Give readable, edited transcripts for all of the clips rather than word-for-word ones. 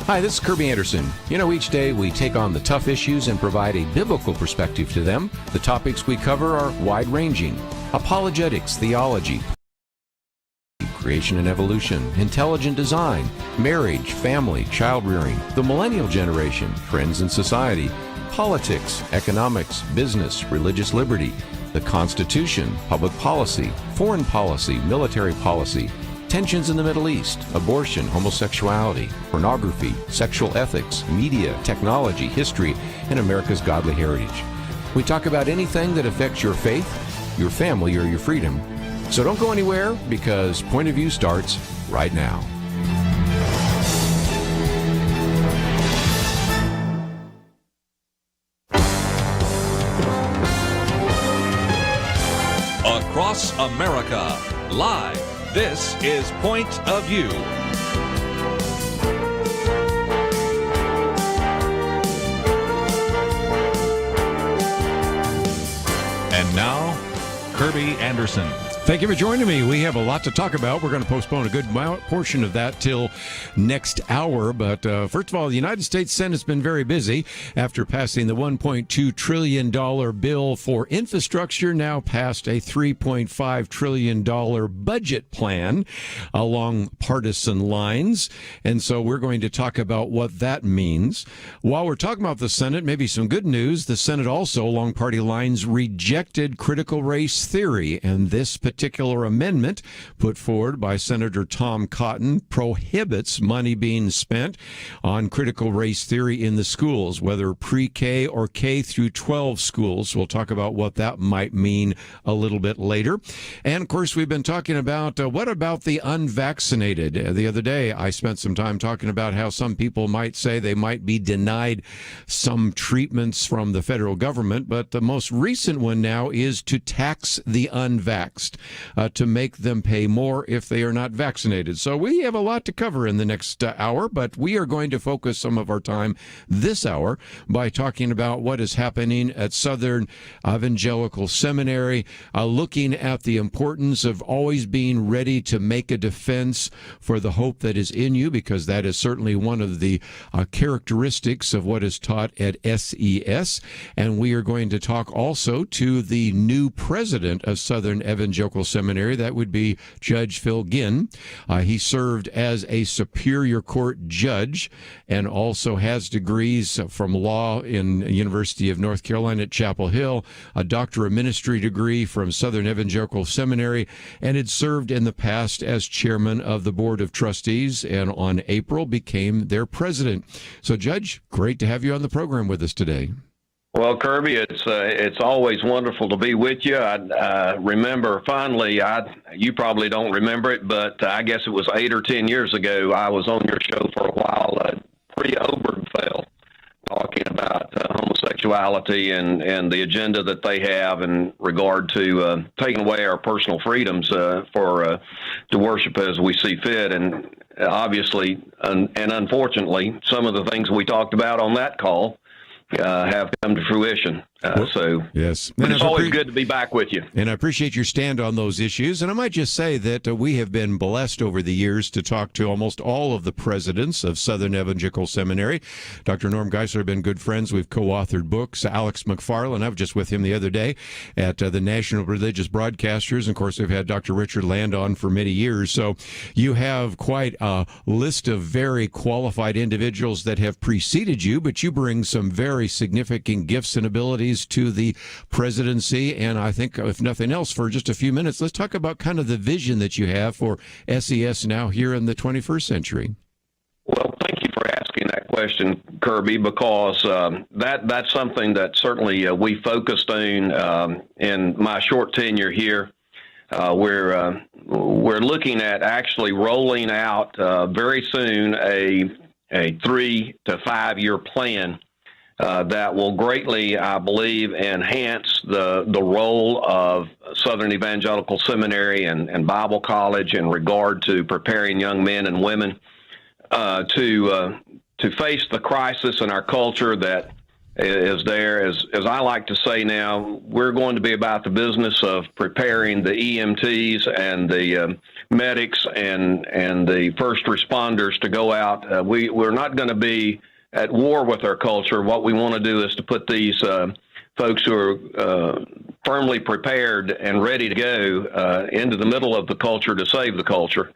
Hi, this is Kerby Anderson. You know, each day we take on the tough issues and provide a biblical perspective to them. The topics we cover are wide-ranging: apologetics, theology, creation and evolution, intelligent design, marriage, family, child-rearing, the millennial generation, trends in society, politics, economics, business, religious liberty, the Constitution, public policy, foreign policy, military policy, tensions in the Middle East, abortion, homosexuality, pornography, sexual ethics, media, technology, history, and America's godly heritage. We talk about anything that affects your faith, your family, or your freedom. So don't go anywhere, because Point of View starts right now. Across America, live. This is Point of View. And now, Kerby Anderson. Thank you for joining me. We have a lot to talk about. We're going to postpone a good portion of that till next hour. But first of all, the United States Senate's been very busy after passing the $1.2 trillion bill for infrastructure, now passed a $3.5 trillion budget plan along partisan lines. And so we're going to talk about what that means. While we're talking about the Senate, maybe some good news. The Senate also, along party lines, rejected critical race theory, and this particular amendment put forward by Senator Tom Cotton prohibits money being spent on critical race theory in the schools, whether pre-K or K through 12 schools. We'll talk about what that might mean a little bit later. And of course, we've been talking about what about the unvaccinated? The other day, I spent some time talking about how some people might say they might be denied some treatments from the federal government, but the most recent one now is to tax the unvaxxed. To make them pay more if they are not vaccinated. So we have a lot to cover in the next hour, but we are going to focus some of our time this hour by talking about what is happening at Southern Evangelical Seminary, looking at the importance of always being ready to make a defense for the hope that is in you, because that is certainly one of the characteristics of what is taught at SES. And we are going to talk also to the new president of Southern Evangelical Seminary. That would be Judge Phil Ginn. He served as a Superior Court judge and also has degrees from law in the University of North Carolina at Chapel Hill, a Doctor of Ministry degree from Southern Evangelical Seminary, and had served in the past as chairman of the Board of Trustees, and on April became their president. So, Judge, great to have you on the program with us today. Well, Kerby, it's always wonderful to be with you. I remember finally, you probably don't remember it, but I guess it was 8 or 10 years ago, I was on your show for a while, pre-Obergefell, talking about homosexuality and the agenda that they have in regard to taking away our personal freedoms to worship as we see fit. And obviously, and unfortunately, some of the things we talked about on that call have come to fruition. Yes. But it's always good to be back with you. And I appreciate your stand on those issues. And I might just say that we have been blessed over the years to talk to almost all of the presidents of Southern Evangelical Seminary. Dr. Norm Geisler have been good friends. We've co-authored books. Alex McFarland, I was just with him the other day at the National Religious Broadcasters. And of course, we've had Dr. Richard Land on for many years. So you have quite a list of very qualified individuals that have preceded you, but you bring some very significant gifts and abilities to the presidency. And I think, if nothing else, for just a few minutes, let's talk about kind of the vision that you have for SES now here in the 21st century. Well, thank you for asking that question, Kerby, because that's something that certainly we focused on in my short tenure here. We're looking at actually rolling out very soon a 3 to 5 year plan that will greatly, I believe, enhance the role of Southern Evangelical Seminary and Bible College in regard to preparing young men and women to face the crisis in our culture that is there. As I like to say now, we're going to be about the business of preparing the EMTs and the medics and the first responders to go out. We're not going to be at war with our culture. What we want to do is to put these folks who are firmly prepared and ready to go into the middle of the culture to save the culture.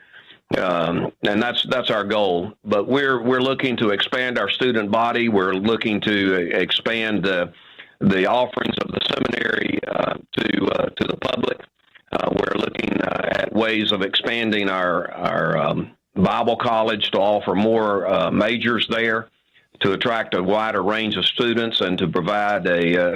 And that's our goal. But we're looking to expand our student body. We're looking to expand the offerings of the seminary to the public. We're looking at ways of expanding our Bible college to offer more majors there, to attract a wider range of students and to provide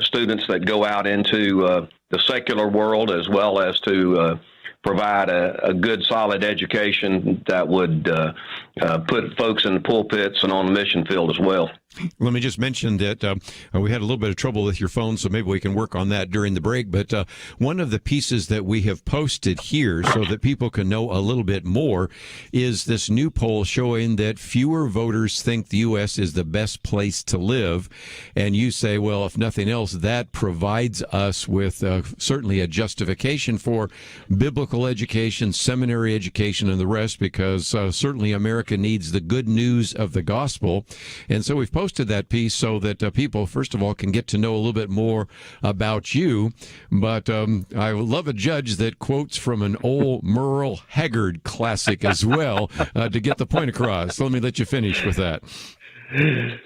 students that go out into the secular world, as well as to provide a good, solid education that would put folks in the pulpits and on the mission field as well. Let me just mention that we had a little bit of trouble with your phone, so maybe we can work on that during the break. But one of the pieces that we have posted here so that people can know a little bit more is this new poll showing that fewer voters think the U.S. is the best place to live. And you say, well, if nothing else, that provides us with certainly a justification for biblical education, seminary education, and the rest, because certainly America needs the good news of the gospel. And so we've posted that piece so that people, first of all, can get to know a little bit more about you. But I love a judge that quotes from an old Merle Haggard classic as well to get the point across. So let me let you finish with that.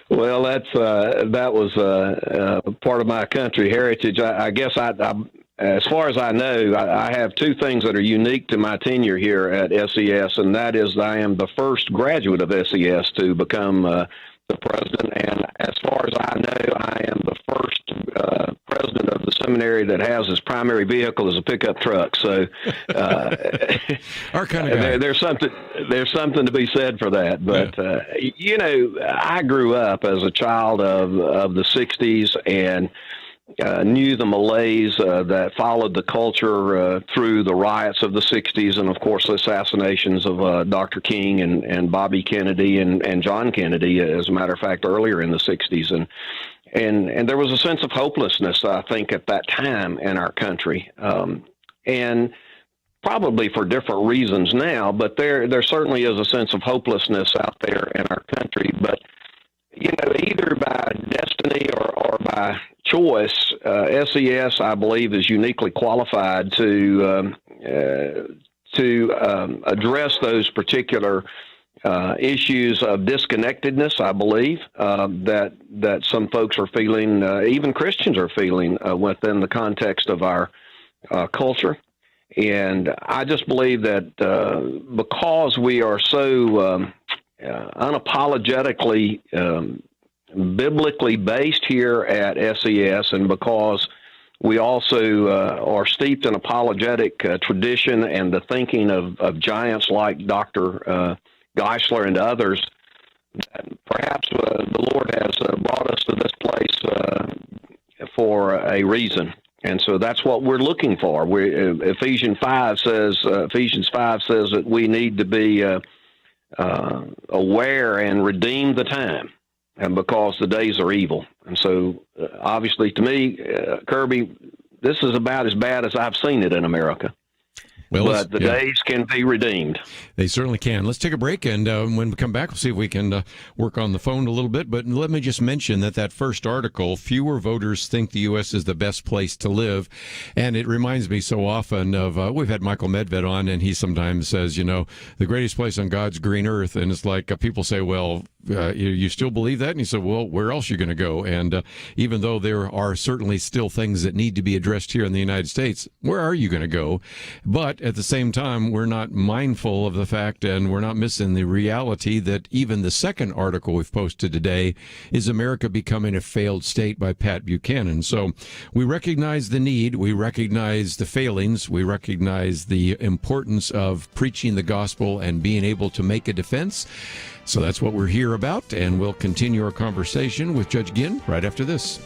Well, that was part of my country heritage. I guess as far as I know, I have two things that are unique to my tenure here at SES, and that is I am the first graduate of SES to become the president, and as far as I know, I am the first president of the seminary that has his primary vehicle as a pickup truck. So, our kind of guy. There's something to be said for that. But I grew up as a child of the '60s and knew the malaise that followed the culture through the riots of the 60s and, of course, the assassinations of Dr. King and Bobby Kennedy and John Kennedy, as a matter of fact, earlier in the 60s. And there was a sense of hopelessness, I think, at that time in our country. And probably for different reasons now, but there certainly is a sense of hopelessness out there in our country. But either by destiny or by choice, SES, I believe, is uniquely qualified to address those particular issues of disconnectedness, I believe, that some folks are feeling, even Christians are feeling within the context of our culture. And I just believe that because we are so unapologetically biblically based here at SES, and because we also are steeped in apologetic tradition and the thinking of giants like Dr. Geisler and others, perhaps the Lord has brought us to this place for a reason. And so that's what we're looking for. Ephesians 5 says that we need to be aware and redeem the time, and because the days are evil. And so, obviously, to me, Kerby, this is about as bad as I've seen it in America. Well, but the days can be redeemed. They certainly can. Let's take a break, and when we come back, we'll see if we can work on the phone a little bit. But let me just mention that first article, fewer voters think the U.S. is the best place to live. And it reminds me so often of, we've had Michael Medved on, and he sometimes says, the greatest place on God's green earth. And it's like people say, well, you still believe that? And he said, well, where else are you going to go? And even though there are certainly still things that need to be addressed here in the United States, where are you going to go? But at the same time, we're not mindful of the fact, and we're not missing the reality that even the second article we've posted today is America Becoming a Failed State by Pat Buchanan. So we recognize the need, we recognize the failings, we recognize the importance of preaching the gospel and being able to make a defense. So that's what we're here about, and we'll continue our conversation with Judge Ginn right after this.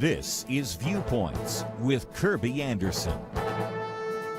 This is Viewpoints with Kerby Anderson.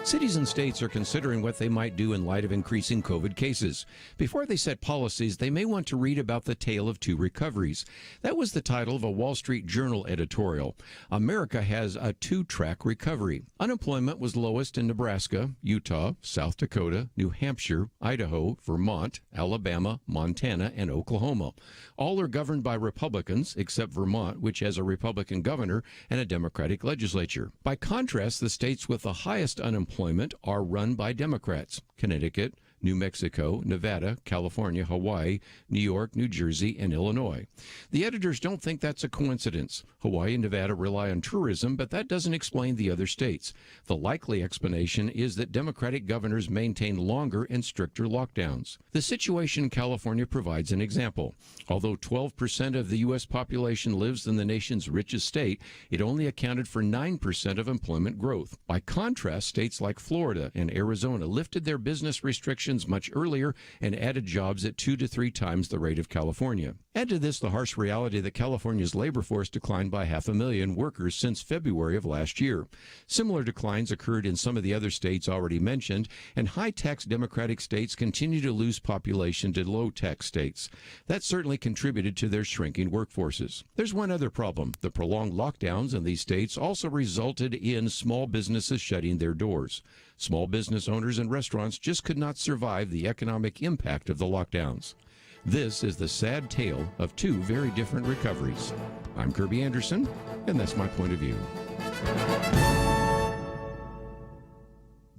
Cities and states are considering what they might do in light of increasing COVID cases. Before they set policies, they may want to read about the tale of two recoveries. That was the title of a Wall Street Journal editorial. America has a two-track recovery. Unemployment was lowest in Nebraska, Utah, South Dakota, New Hampshire, Idaho, Vermont, Alabama, Montana, and Oklahoma. All are governed by Republicans, except Vermont, which has a Republican governor and a Democratic legislature. By contrast, the states with the highest unemployment are run by Democrats: Connecticut, New Mexico, Nevada, California, Hawaii, New York, New Jersey, and Illinois. The editors don't think that's a coincidence. Hawaii and Nevada rely on tourism, but that doesn't explain the other states. The likely explanation is that Democratic governors maintain longer and stricter lockdowns. The situation in California provides an example. Although 12% of the U.S. population lives in the nation's richest state, it only accounted for 9% of employment growth. By contrast, states like Florida and Arizona lifted their business restrictions much earlier and added jobs at 2 to 3 times the rate of California. Add to this the harsh reality that California's labor force declined by 500,000 workers since February of last year. Similar declines occurred in some of the other states already mentioned, and high-tax Democratic states continue to lose population to low-tax states. That certainly contributed to their shrinking workforces. There's one other problem. The prolonged lockdowns in these states also resulted in small businesses shutting their doors. Small business owners and restaurants just could not survive the economic impact of the lockdowns. This is the sad tale of two very different recoveries. I'm Kerby Anderson, and that's my point of view.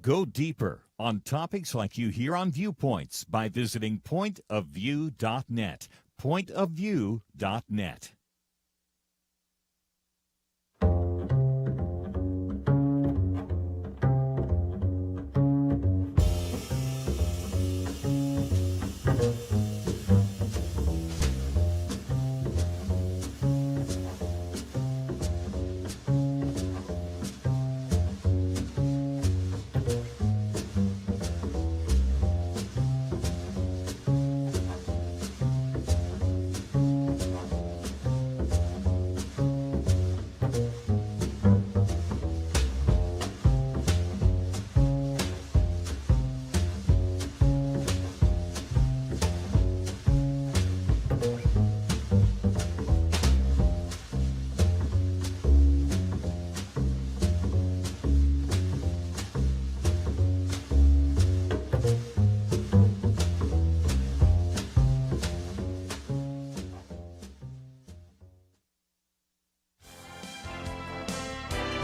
Go deeper on topics like you hear on Viewpoints by visiting pointofview.net. Pointofview.net.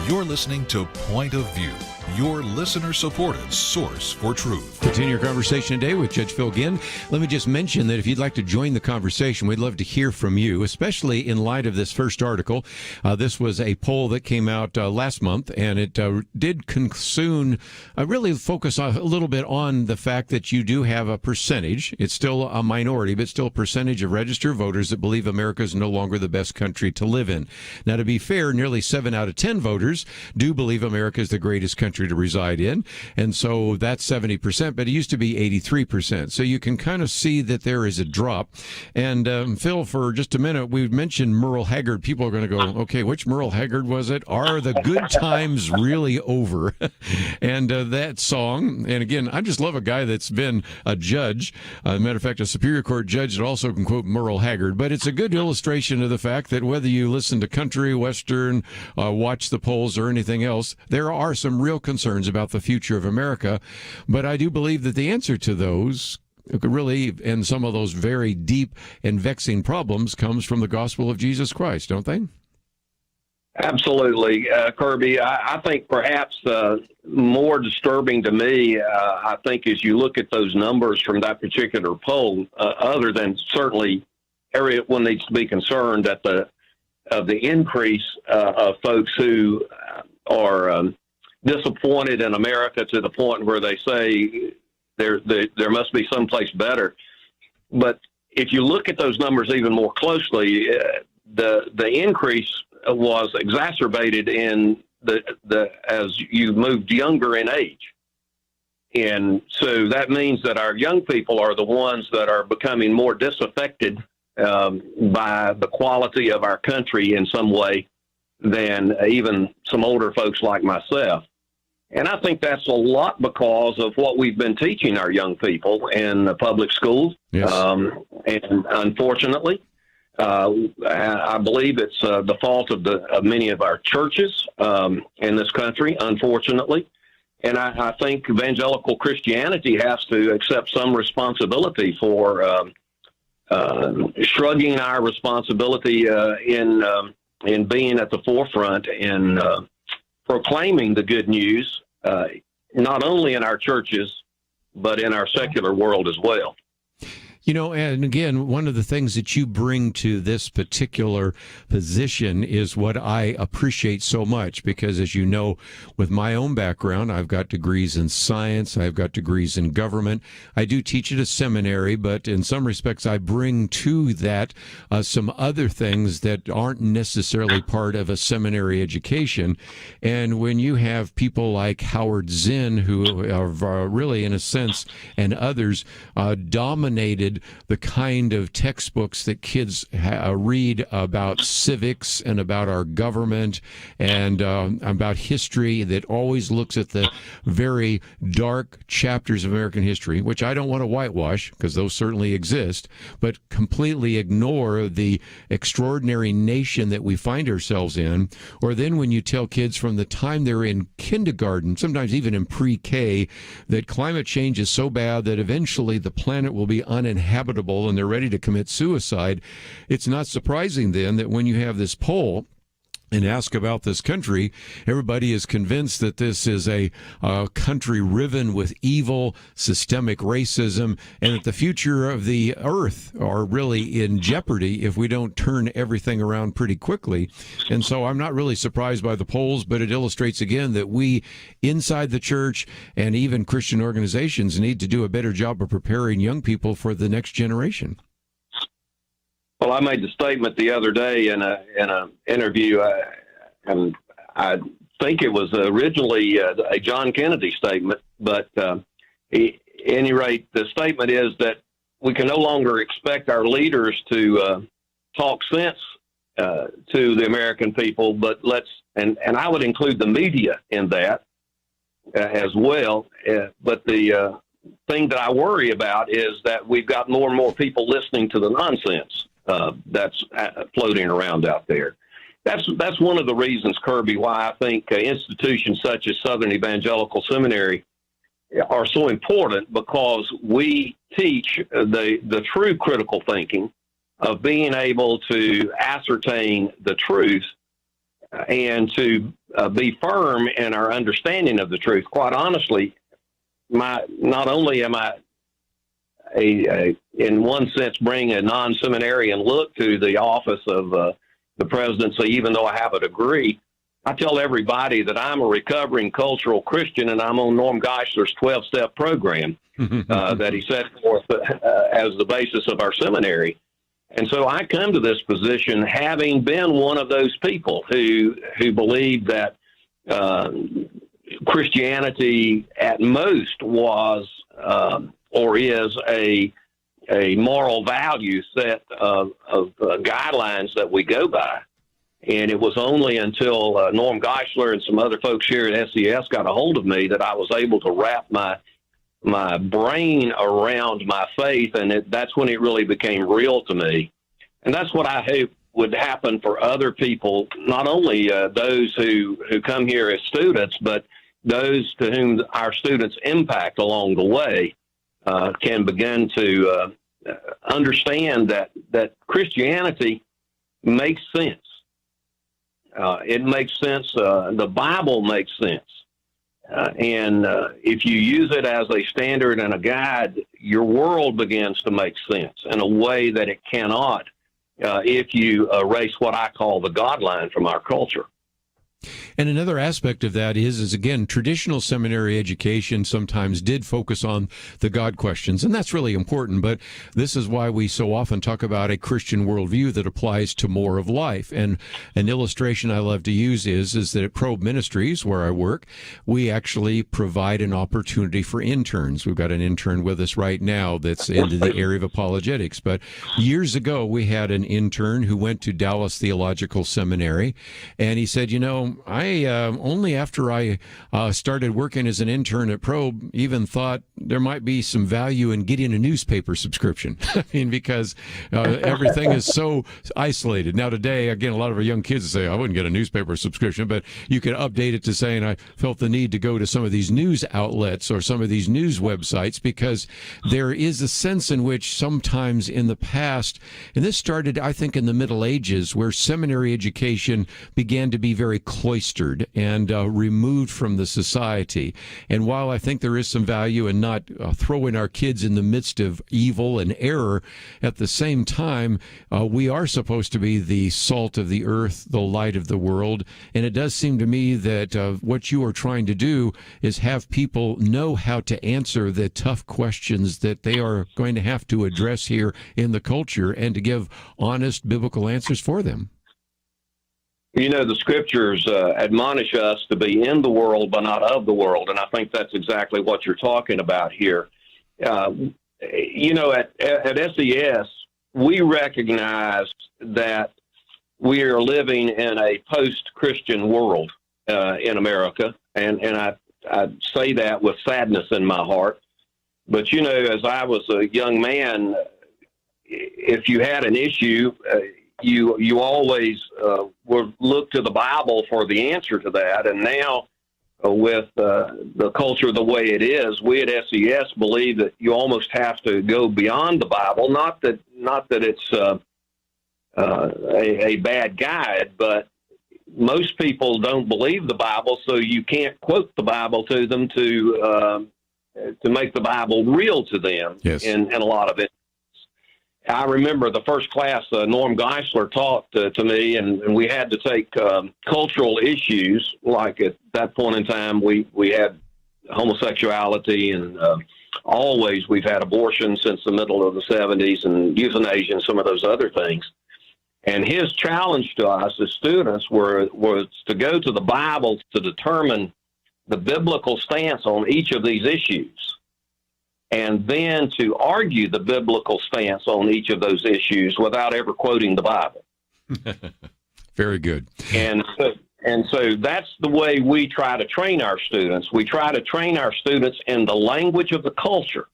You're listening to Point of View, your listener-supported source for truth. Continue your conversation today with Judge Phil Ginn. Let me just mention that if you'd like to join the conversation, we'd love to hear from you, especially in light of this first article. This was a poll that came out last month, and it did really focus a little bit on the fact that you do have a percentage. It's still a minority, but still a percentage of registered voters that believe America is no longer the best country to live in. Now, to be fair, nearly 7 out of 10 voters do believe America is the greatest country to reside in, and so that's 70%, but it used to be 83%. So you can kind of see that there is a drop. And Phil, for just a minute, we mentioned Merle Haggard. People are going to go, okay, which Merle Haggard was it? Are the good times really over? And that song, and again, I just love a guy that's been a judge, matter of fact, a Superior Court judge that also can quote Merle Haggard, but it's a good illustration of the fact that whether you listen to country, Western, watch the polls, or anything else, there are some real concerns about the future of America. But I do believe that the answer to those really, and some of those very deep and vexing problems, comes from the gospel of Jesus Christ, don't they? Absolutely, Kerby. I think perhaps more disturbing to me, I think, as you look at those numbers from that particular poll, other than certainly everyone needs to be concerned at the increase of folks who are disappointed in America to the point where they say there must be someplace better. But if you look at those numbers even more closely, the increase was exacerbated in as you moved younger in age. And so that means that our young people are the ones that are becoming more disaffected by the quality of our country in some way than even some older folks like myself. And I think that's a lot because of what we've been teaching our young people in the public schools. Yes. And unfortunately, I believe it's the fault of many of our churches in this country, unfortunately. And I think evangelical Christianity has to accept some responsibility for shrugging our responsibility in being at the forefront in proclaiming the good news, not only in our churches, but in our secular world as well. You know, and again, one of the things that you bring to this particular position is what I appreciate so much, because as you know, with my own background, I've got degrees in science, I've got degrees in government. I do teach at a seminary, but in some respects, I bring to that some other things that aren't necessarily part of a seminary education. And when you have people like Howard Zinn, who are really, in a sense, and others, dominated the kind of textbooks that kids read about civics and about our government and about history, that always looks at the very dark chapters of American history, which I don't want to whitewash because those certainly exist, but completely ignore the extraordinary nation that we find ourselves in. Or then when you tell kids from the time they're in kindergarten, sometimes even in pre-K, that climate change is so bad that eventually the planet will be uninhabitable and they're ready to commit suicide, it's not surprising then that when you have this poll and ask about this country, everybody is convinced that this is a country riven with evil, systemic racism, and that the future of the earth are really in jeopardy if we don't turn everything around pretty quickly. And so I'm not really surprised by the polls, but it illustrates again that we inside the church and even Christian organizations need to do a better job of preparing young people for the next generation. Well, I made the statement the other day in a interview, and I think it was originally a John Kennedy statement, but at any rate, the statement is that we can no longer expect our leaders to talk sense to the American people, but and I would include the media in that as well. But the thing that I worry about is that we've got more and more people listening to the nonsense that's floating around out there. That's one of the reasons, Kerby, why I think institutions such as Southern Evangelical Seminary are so important, because we teach the true critical thinking of being able to ascertain the truth and to be firm in our understanding of the truth. Quite honestly, not only am I in one sense, bring a non-seminarian look to the office of the presidency, even though I have a degree. I tell everybody that I'm a recovering cultural Christian, and I'm on Norm Geisler's 12-step program that he set forth as the basis of our seminary. And so I come to this position having been one of those people who believed that Christianity at most was or is a moral value set of guidelines that we go by. And it was only until Norm Geisler and some other folks here at SES got a hold of me that I was able to wrap my brain around my faith, and that's when it really became real to me. And that's what I hope would happen for other people, not only those who come here as students, but those to whom our students impact along the way. Can begin to understand that Christianity makes sense. It makes sense. The Bible makes sense. And if you use it as a standard and a guide, your world begins to make sense in a way that it cannot if you erase what I call the God line from our culture. And another aspect of that is again, traditional seminary education sometimes did focus on the God questions, and that's really important. But this is why we so often talk about a Christian worldview that applies to more of life. And an illustration I love to use is that at Probe Ministries, where I work, we actually provide an opportunity for interns. We've got an intern with us right now that's into the area of apologetics. But years ago, we had an intern who went to Dallas Theological Seminary, and he said, I only after I started working as an intern at Probe even thought there might be some value in getting a newspaper subscription. I mean, because everything is so isolated. Now today, again, a lot of our young kids say, I wouldn't get a newspaper subscription, but you can update it to saying I felt the need to go to some of these news outlets or some of these news websites, because there is a sense in which sometimes in the past, and this started, I think, in the Middle Ages, where seminary education began to be very cloistered and removed from the society. And while I think there is some value in not throwing our kids in the midst of evil and error, at the same time, we are supposed to be the salt of the earth, the light of the world. And it does seem to me that what you are trying to do is have people know how to answer the tough questions that they are going to have to address here in the culture, and to give honest biblical answers for them. The scriptures admonish us to be in the world, but not of the world. And I think that's exactly what you're talking about here. At SES, we recognize that we are living in a post-Christian world in America. And I say that with sadness in my heart. But, as I was a young man, if you had an issue, you always would look to the Bible for the answer to that. And now, with the culture the way it is, we at SES believe that you almost have to go beyond the Bible. Not that it's a bad guide, but most people don't believe the Bible, so you can't quote the Bible to them to make the Bible real to them. Yes. In a lot of it. I remember the first class Norm Geisler taught to me, and we had to take cultural issues. Like at that point in time, we had homosexuality, and always we've had abortion since the middle of the 70s, and euthanasia and some of those other things. And his challenge to us as students was to go to the Bible to determine the biblical stance on each of these issues, and then to argue the biblical stance on each of those issues without ever quoting the Bible. Very good. And so that's the way we try to train our students. We try to train our students in the language of the culture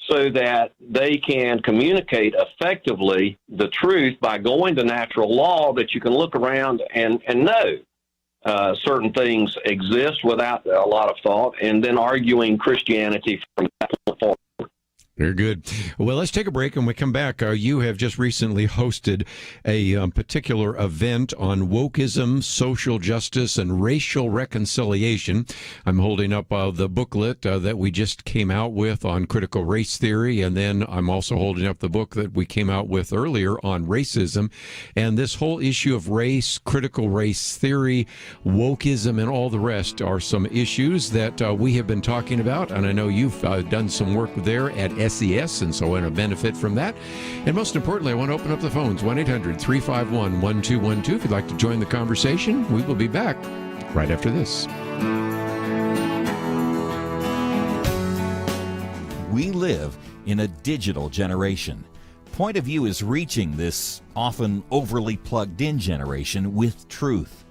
so that they can communicate effectively the truth by going to natural law, that you can look around and know certain things exist without a lot of thought, and then arguing Christianity from that point forward. Very good. Well, let's take a break. When we come back, you have just recently hosted a particular event on wokeism, social justice, and racial reconciliation. I'm holding up the booklet that we just came out with on critical race theory, and then I'm also holding up the book that we came out with earlier on racism. And this whole issue of race, critical race theory, wokeism, and all the rest are some issues that we have been talking about, and I know you've done some work there at SES, and so I want to benefit from that. And most importantly, I want to open up the phones, 1-800-351-1212. If you'd like to join the conversation, we will be back right after this. We live in a digital generation. Point of View is reaching this often overly plugged-in generation with truth.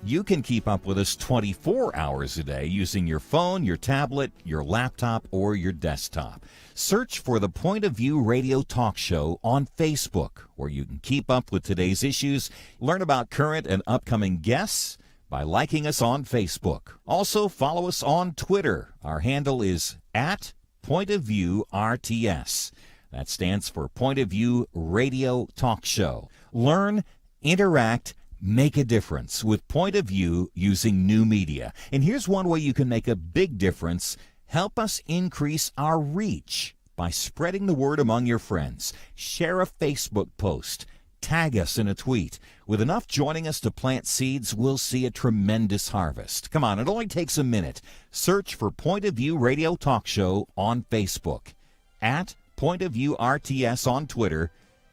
You can keep up with us 24 hours a day using your phone, your tablet, your laptop, or your desktop. Search for the Point of View Radio Talk Show on Facebook, where you can keep up with today's issues, learn about current and upcoming guests by liking us on Facebook. Also, follow us on Twitter. Our handle is @PointOfViewRTS. That stands for Point of View Radio Talk Show. Learn, interact, make a difference with Point of View using new media. And here's one way you can make a big difference. Help us increase our reach by spreading the word among your friends. Share a Facebook post. tag us in a tweet. With enough joining us to plant seeds, we'll see a tremendous harvest. Come on, it only takes a minute. Search for Point of View Radio Talk Show on Facebook, at Point of View RTS on Twitter,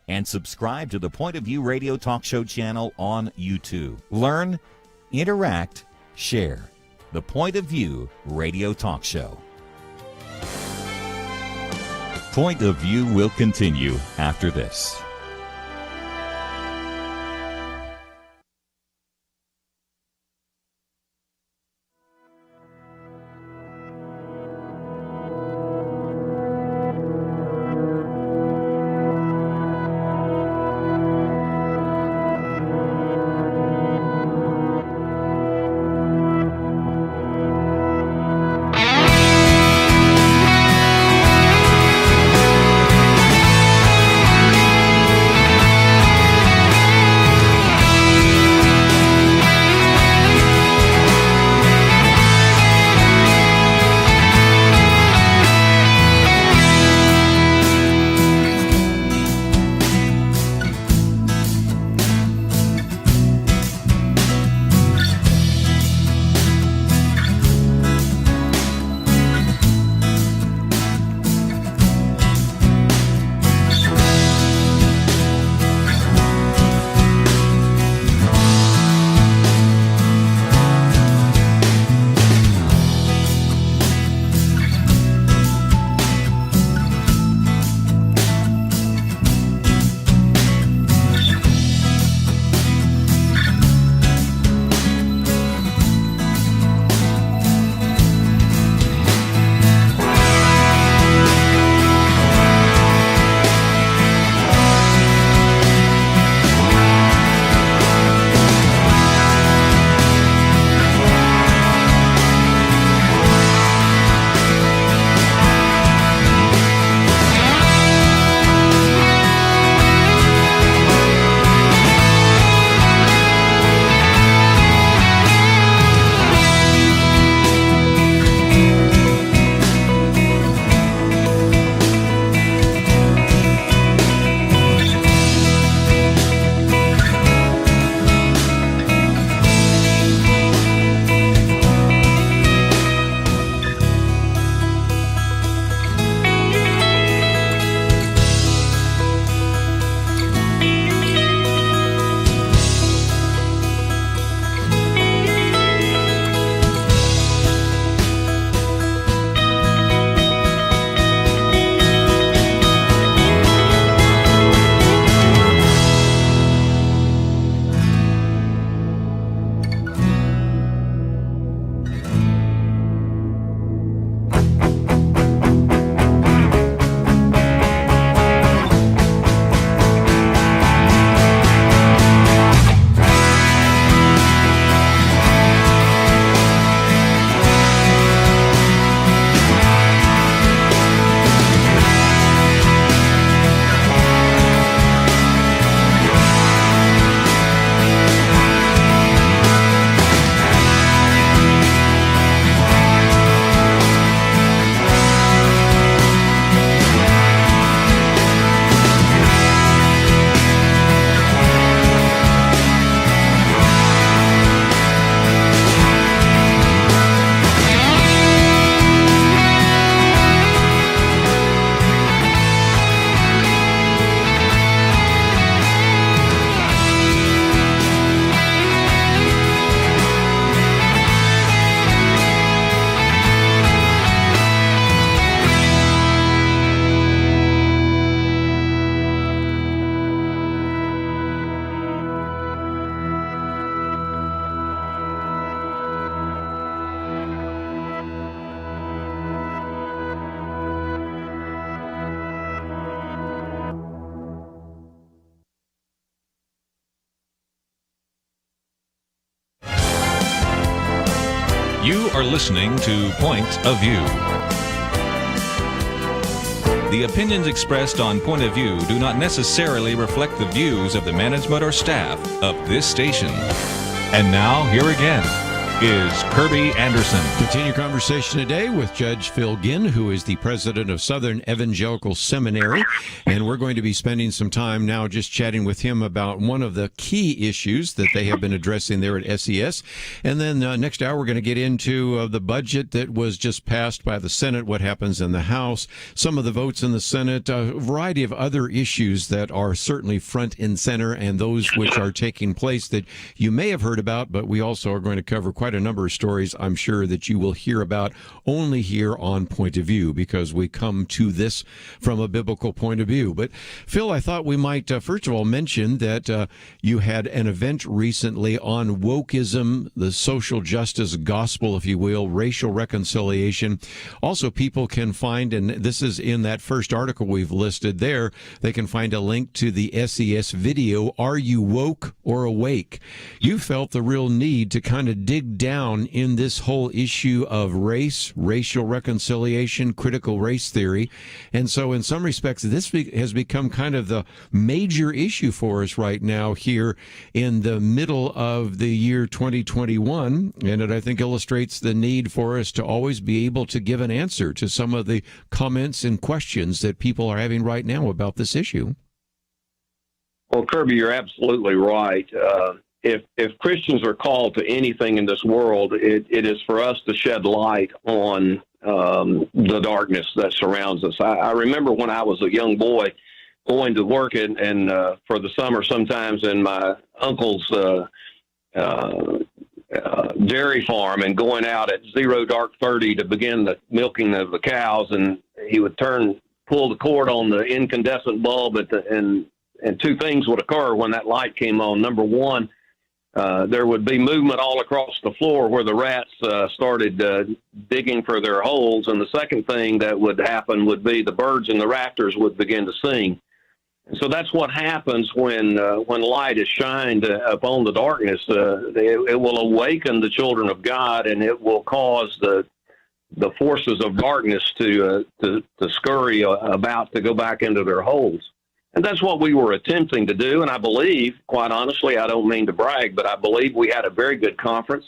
and subscribe to the Point of View Radio Talk Show channel on YouTube. Learn, interact, share. The Point of View Radio Talk Show. Point of View will continue after this. You are listening to Point of View. The opinions expressed on Point of View do not necessarily reflect the views of the management or staff of this station. And now, here again, is Kerby Anderson. Continue conversation today with Judge Phil Ginn, who is the president of Southern Evangelical Seminary. And we're going to be spending some time now just chatting with him about one of the key issues that they have been addressing there at SES. And then next hour, we're going to get into the budget that was just passed by the Senate, what happens in the House, some of the votes in the Senate, a variety of other issues that are certainly front and center, and those which are taking place that you may have heard about, but we also are going to cover quite a number of stories I'm sure that you will hear about only here on Point of View, because we come to this from a biblical point of view. But Phil, I thought we might first of all mention that you had an event recently on wokeism, the social justice gospel, if you will, racial reconciliation. Also, people can find, and this is in that first article we've listed there, they can find a link to the SES video, Are You Woke or Awake? You felt the real need to kind of dig down in this whole issue of race, racial reconciliation, critical race theory. And so in some respects, this has become kind of the major issue for us right now here in the middle of the year 2021. And it, I think, illustrates the need for us to always be able to give an answer to some of the comments and questions that people are having right now about this issue. Well, Kerby, you're absolutely right. If Christians are called to anything in this world, it is for us to shed light on the darkness that surrounds us. I remember when I was a young boy going to work and for the summer sometimes in my uncle's dairy farm, and going out at 0:30 to begin the milking of the cows, and he would pull the cord on the incandescent bulb and two things would occur when that light came on. Number one, there would be movement all across the floor where the rats started digging for their holes. And the second thing that would happen would be the birds in the rafters would begin to sing. And so that's what happens when light is shined upon the darkness. It will awaken the children of God, and it will cause the forces of darkness to scurry about to go back into their holes. And that's what we were attempting to do. And I believe, quite honestly, I don't mean to brag, but I believe we had a very good conference.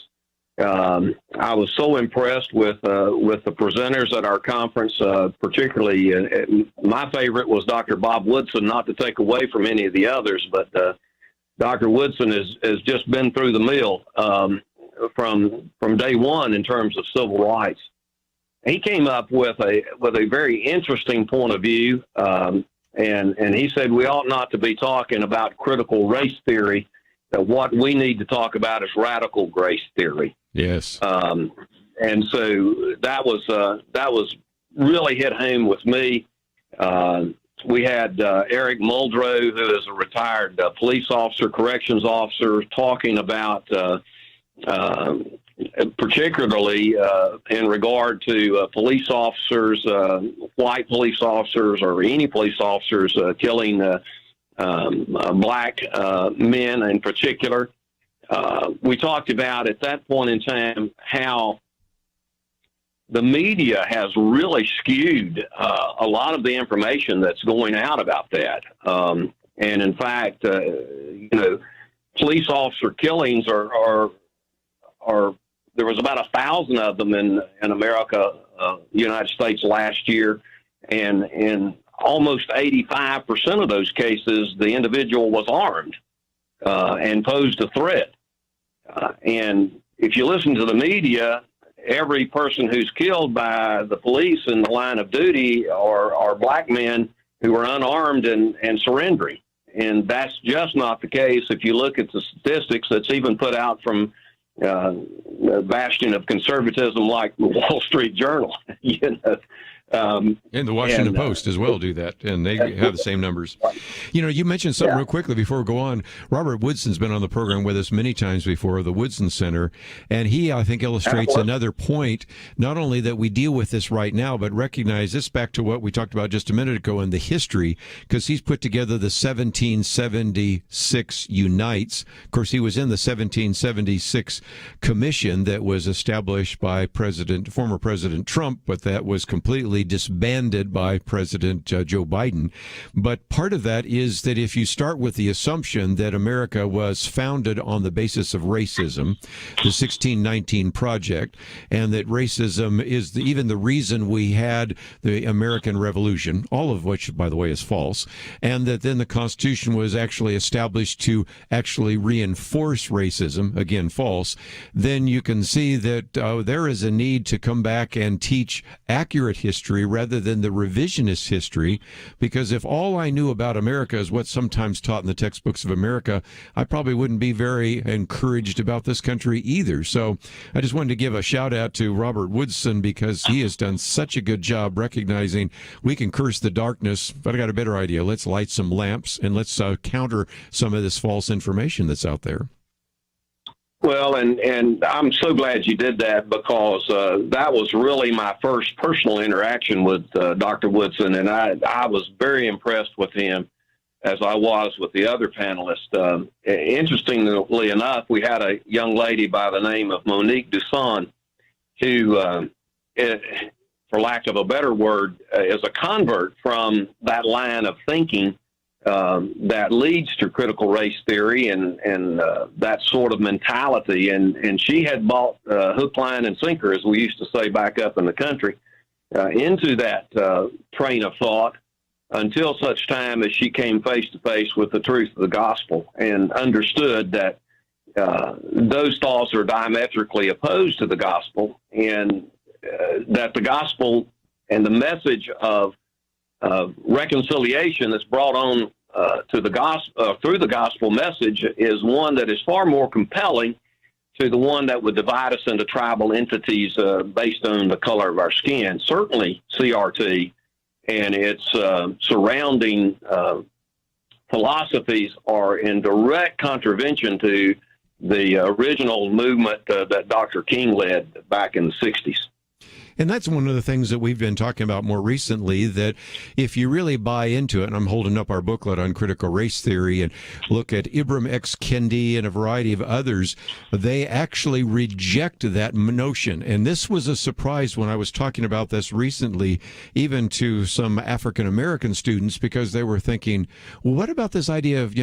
I was so impressed with the presenters at our conference, particularly my favorite was Dr. Bob Woodson, not to take away from any of the others, but Dr. Woodson has just been through the mill from day one in terms of civil rights. He came up with a very interesting point of view. And he said we ought not to be talking about critical race theory, that what we need to talk about is radical race theory. Yes. And so that was really hit home with me. We had Eric Muldrow, who is a retired police officer, corrections officer, talking about particularly in regard to police officers, white police officers, or any police officers killing black men in particular. We talked about at that point in time how the media has really skewed a lot of the information that's going out about that. And in fact, police officer killings are there was about 1,000 of them in America, United States last year, and in almost 85% of those cases, the individual was armed and posed a threat. And if you listen to the media, every person who's killed by the police in the line of duty are black men who are unarmed and surrendering. And that's just not the case if you look at the statistics that's even put out from a bastion of conservatism like the Wall Street Journal. And the Washington Post as well do that, and they have the same numbers. You mentioned something real quickly before we go on. Robert Woodson's been on the program with us many times before, the Woodson Center, and he, I think, illustrates another point, not only that we deal with this right now, but recognize this back to what we talked about just a minute ago in the history, because he's put together the 1776 Unites. Of course, he was in the 1776 commission that was established by former President Trump, but that was completely eventually disbanded by President Joe Biden. But part of that is that if you start with the assumption that America was founded on the basis of racism, the 1619 Project, and that racism is even the reason we had the American Revolution, all of which, by the way, is false, and that then the Constitution was actually established to actually reinforce racism, again, false, then you can see that there is a need to come back and teach accurate history rather than the revisionist history, because if all I knew about America is what's sometimes taught in the textbooks of America, I probably wouldn't be very encouraged about this country either. So I just wanted to give a shout out to Robert Woodson, because he has done such a good job recognizing we can curse the darkness, but I got a better idea. Let's light some lamps and let's counter some of this false information that's out there. Well, and I'm so glad you did that, because that was really my first personal interaction with Dr. Woodson, and I was very impressed with him, as I was with the other panelists. Interestingly enough, we had a young lady by the name of Monique Duson, who, for lack of a better word, is a convert from that line of thinking that leads to critical race theory and that sort of mentality. And she had bought hook, line, and sinker, as we used to say back up in the country, into that train of thought until such time as she came face to face with the truth of the gospel and understood that those thoughts are diametrically opposed to the gospel, and that the gospel and the message of reconciliation that's brought on to the gospel through the gospel message is one that is far more compelling to the one that would divide us into tribal entities based on the color of our skin. Certainly, CRT and its surrounding philosophies are in direct contravention to the original movement that Dr. King led back in the 60s. And that's one of the things that we've been talking about more recently, that if you really buy into it, and I'm holding up our booklet on critical race theory and look at Ibram X. Kendi and a variety of others, they actually reject that notion. And this was a surprise when I was talking about this recently, even to some African American students, because they were thinking, well, what about this idea of,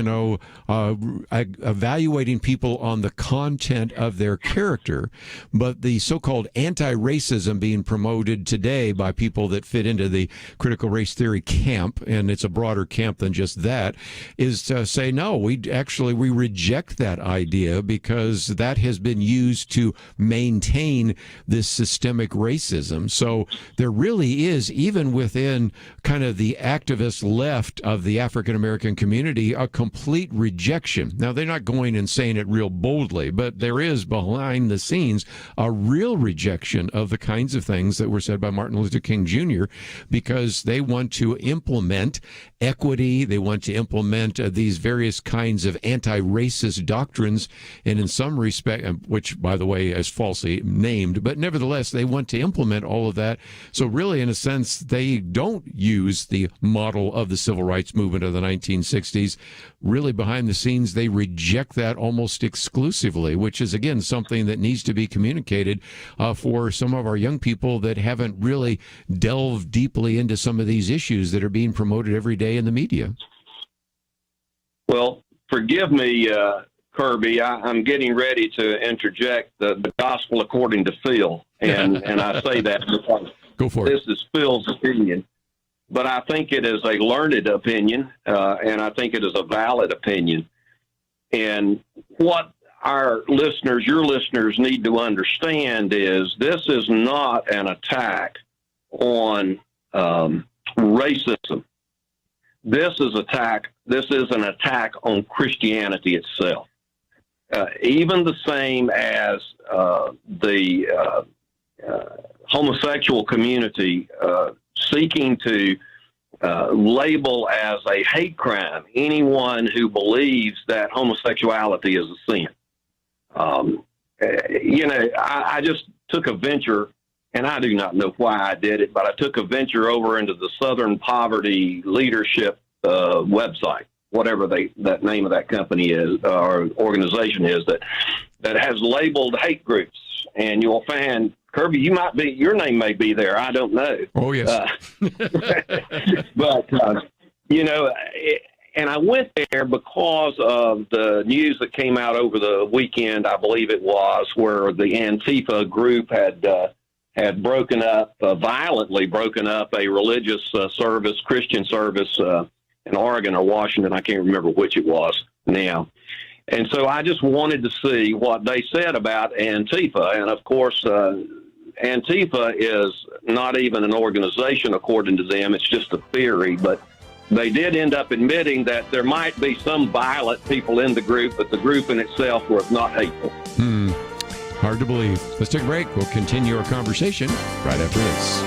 evaluating people on the content of their character, but the so-called anti-racism being promoted today by people that fit into the critical race theory camp, and it's a broader camp than just that, is to say, no, we reject that idea because that has been used to maintain this systemic racism. So there really is, even within kind of the activist left of the African American community, a complete rejection. Now, they're not going and saying it real boldly, but there is behind the scenes a real rejection of the kinds of things that were said by Martin Luther King Jr., because they want to implement equity, they want to implement these various kinds of anti-racist doctrines, and in some respect, which, by the way, is falsely named, but nevertheless, they want to implement all of that. So really, in a sense, they don't use the model of the civil rights movement of the 1960s. Really, behind the scenes, they reject that almost exclusively, which is, again, something that needs to be communicated for some of our young people that haven't really delved deeply into some of these issues that are being promoted every day in the media. Well, forgive me, Kerby, I'm getting ready to interject the gospel according to Phil, and I say that because Go for it. This is Phil's opinion, but I think it is a learned opinion, and I think it is a valid opinion. And what our listeners, your listeners, need to understand is this is not an attack on racism. This is an attack on Christianity itself. Even the same as the homosexual community seeking to label as a hate crime anyone who believes that homosexuality is a sin. I just took a venture, and I do not know why I did it, but I took a venture over into the Southern Poverty Leadership website, whatever that name of that company is or organization is, that has labeled hate groups, and you'll find Kerby, your name may be there. I don't know. Oh, yes. But, and I went there because of the news that came out over the weekend, I believe it was, where the Antifa group had violently broken up a religious service, Christian service in Oregon or Washington. I can't remember which it was now. And so I just wanted to see what they said about Antifa. And, of course, Antifa is not even an organization, according to them. It's just a theory. But they did end up admitting that there might be some violent people in the group, but the group in itself was not hateful. Hard to believe. Let's take a break. We'll continue our conversation right after this.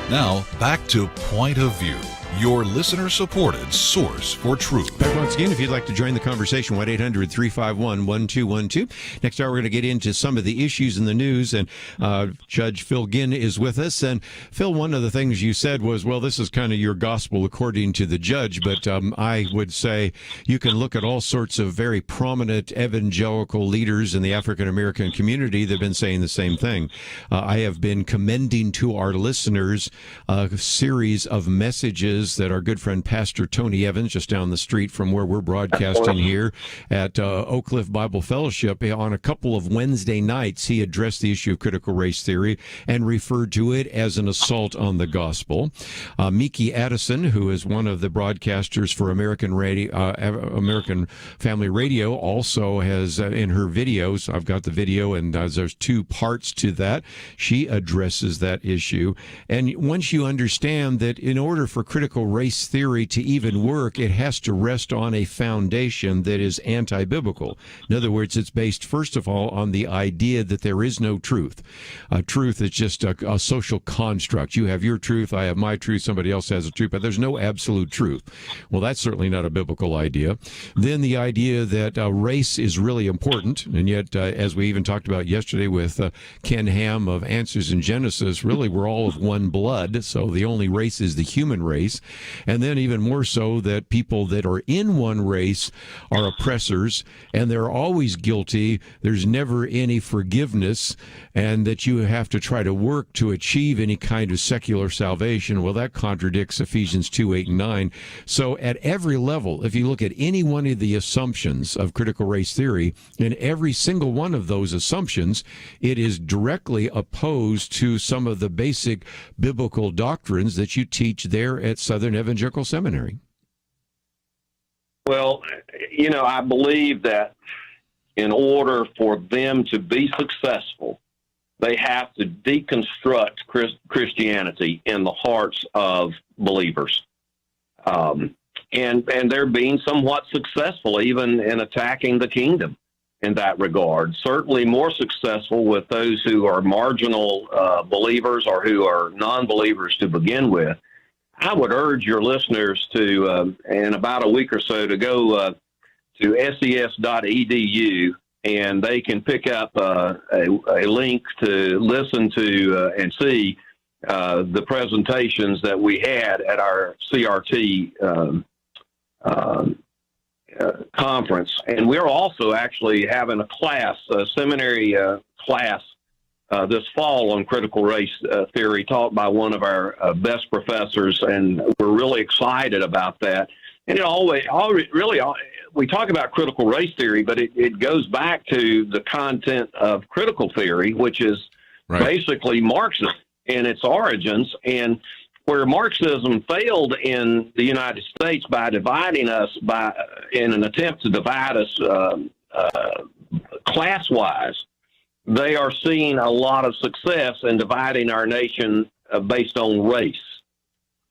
Now, back to Point of View, your listener-supported source for truth. Back once again, if you'd like to join the conversation, 1-800-351-1212. Next hour, we're going to get into some of the issues in the news, and Judge Phil Ginn is with us. And Phil, one of the things you said was, well, this is kind of your gospel according to the judge, but I would say you can look at all sorts of very prominent evangelical leaders in the African-American community that have been saying the same thing. I have been commending to our listeners a series of messages is that our good friend Pastor Tony Evans, just down the street from where we're broadcasting here at Oak Cliff Bible Fellowship, on a couple of Wednesday nights, he addressed the issue of critical race theory and referred to it as an assault on the gospel. Miki Addison, who is one of the broadcasters for American Family Radio, also has in her videos, I've got the video, and there's two parts to that. She addresses that issue. And once you understand that in order for critical race theory to even work, it has to rest on a foundation that is anti-biblical. In other words, it's based, first of all, on the idea that there is no truth. Truth is just a social construct. You have your truth, I have my truth, somebody else has a truth, but there's no absolute truth. Well, that's certainly not a biblical idea. Then the idea that race is really important, and yet, as we even talked about yesterday with Ken Ham of Answers in Genesis, really we're all of one blood, so the only race is the human race. And then even more so that people that are in one race are oppressors, and they're always guilty. There's never any forgiveness, and that you have to try to work to achieve any kind of secular salvation. Well, that contradicts Ephesians 2:8-9. So at every level, if you look at any one of the assumptions of critical race theory, in every single one of those assumptions, it is directly opposed to some of the basic biblical doctrines that you teach there at Southern Evangelical Seminary. Well, I believe that in order for them to be successful, they have to deconstruct Christianity in the hearts of believers. And they're being somewhat successful even in attacking the kingdom in that regard. Certainly more successful with those who are marginal believers or who are non-believers to begin with. I would urge your listeners to, in about a week or so, to go to ses.edu, and they can pick up a link to listen to and see the presentations that we had at our CRT conference. And we're also actually having a seminary class this fall on critical race theory taught by one of our best professors, and we're really excited about that. And we talk about critical race theory, but it goes back to the content of critical theory, which is basically Marxism in its origins, and where Marxism failed in the United States by dividing us in an attempt to divide us class-wise. They are seeing a lot of success in dividing our nation based on race.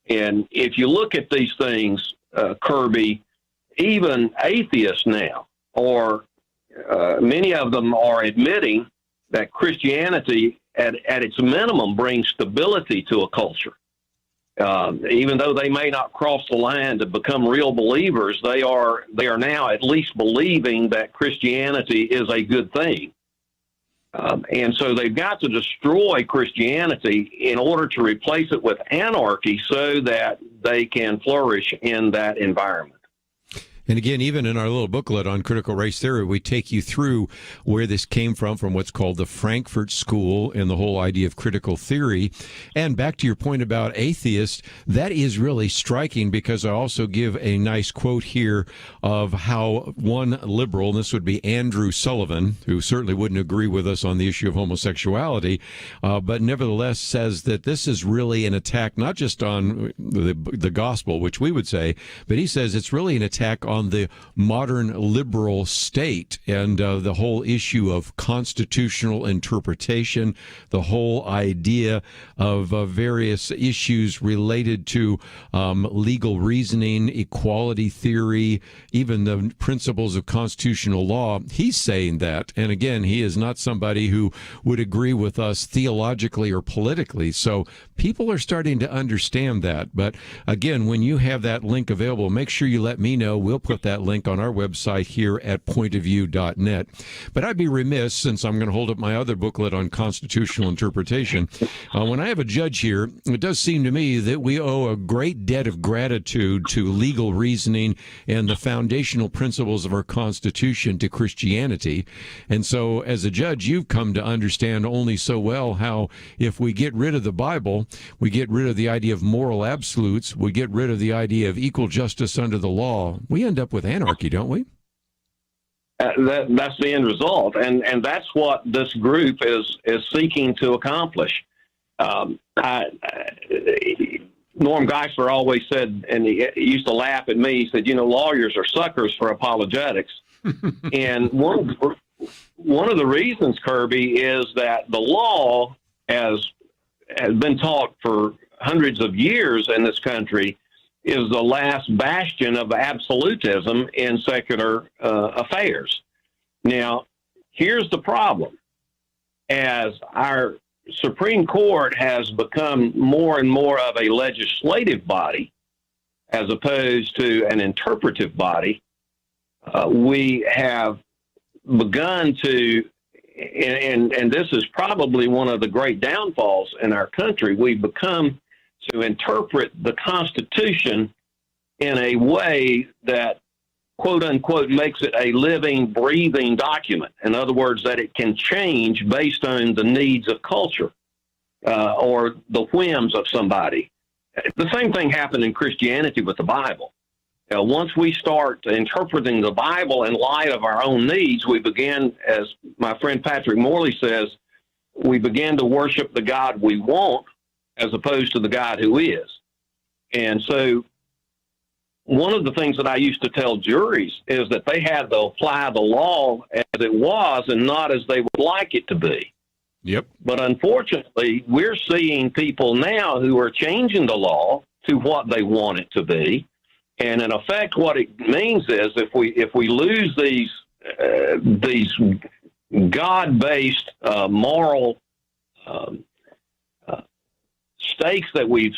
And if you look at these things, Kerby, even atheists now, or many of them are admitting that Christianity at its minimum brings stability to a culture. Even though they may not cross the line to become real believers, they are now at least believing that Christianity is a good thing. And so they've got to destroy Christianity in order to replace it with anarchy so that they can flourish in that environment. And again, even in our little booklet on critical race theory, we take you through where this came from what's called the Frankfurt School and the whole idea of critical theory. And back to your point about atheists, that is really striking, because I also give a nice quote here of how one liberal, and this would be Andrew Sullivan, who certainly wouldn't agree with us on the issue of homosexuality, but nevertheless says that this is really an attack not just on the gospel, which we would say, but he says it's really an attack on the modern liberal state and the whole issue of constitutional interpretation, the whole idea of various issues related to legal reasoning, equality theory, even the principles of constitutional law. He's saying that. And again, he is not somebody who would agree with us theologically or politically. So people are starting to understand that. But again, when you have that link available, make sure you let me know. We'll put that link on our website here at pointofview.net. But I'd be remiss, since I'm going to hold up my other booklet on constitutional interpretation. When I have a judge here, it does seem to me that we owe a great debt of gratitude to legal reasoning and the foundational principles of our Constitution to Christianity. And so, as a judge, you've come to understand only so well how if we get rid of the Bible, we get rid of the idea of moral absolutes, we get rid of the idea of equal justice under the law, we end up with anarchy, don't we? That's the end result, and that's what this group is seeking to accomplish. Norm Geisler always said, and he used to laugh at me, he said, lawyers are suckers for apologetics. And one of the reasons, Kerby, is that the law has been taught for hundreds of years in this country is the last bastion of absolutism in secular affairs. Now, here's the problem. As our Supreme Court has become more and more of a legislative body as opposed to an interpretive body, we have begun to, and this is probably one of the great downfalls in our country, we've become to interpret the Constitution in a way that, quote unquote, makes it a living, breathing document. In other words, that it can change based on the needs of culture or the whims of somebody. The same thing happened in Christianity with the Bible. Once we start interpreting the Bible in light of our own needs, we begin, as my friend Patrick Morley says, we begin to worship the God we want as opposed to the God who is. And so one of the things that I used to tell juries is that they had to apply the law as it was and not as they would like it to be. Yep. But unfortunately, we're seeing people now who are changing the law to what they want it to be. And in effect, what it means is if we lose these God-based moral stakes that we've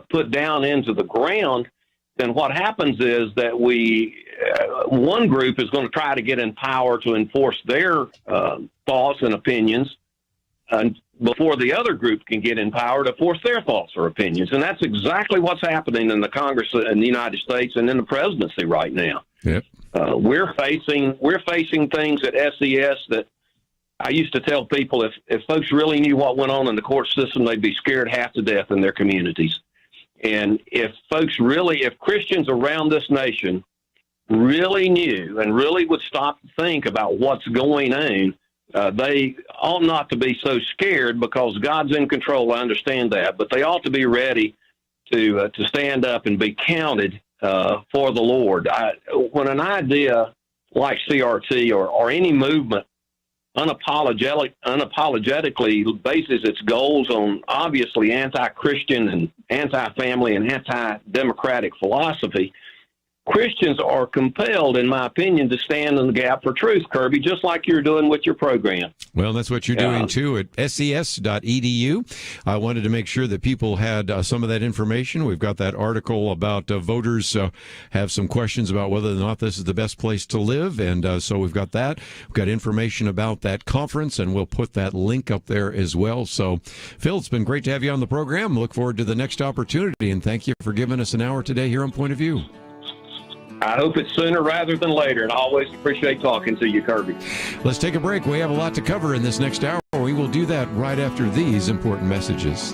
put down into the ground, then what happens is that one group is going to try to get in power to enforce their thoughts and opinions before the other group can get in power to force their thoughts or opinions. And that's exactly what's happening in the Congress in the United States and in the presidency right now. Yep. We're facing things at SES that I used to tell people if folks really knew what went on in the court system, they'd be scared half to death in their communities. And if Christians around this nation really knew and really would stop to think about what's going on, they ought not to be so scared because God's in control. I understand that, but they ought to be ready to stand up and be counted for the Lord. When an idea like CRT or any movement unapologetically bases its goals on obviously anti-Christian and anti-family and anti-democratic philosophy, Christians are compelled, in my opinion, to stand in the gap for truth, Kerby, just like you're doing with your program. Well, that's what you're doing, too, at ses.edu. I wanted to make sure that people had some of that information. We've got that article about voters have some questions about whether or not this is the best place to live, and so we've got that. We've got information about that conference, and we'll put that link up there as well. So, Phil, it's been great to have you on the program. Look forward to the next opportunity, and thank you for giving us an hour today here on Point of View. I hope it's sooner rather than later, and I always appreciate talking to you, Kerby. Let's take a break. We have a lot to cover in this next hour. We will do that right after these important messages.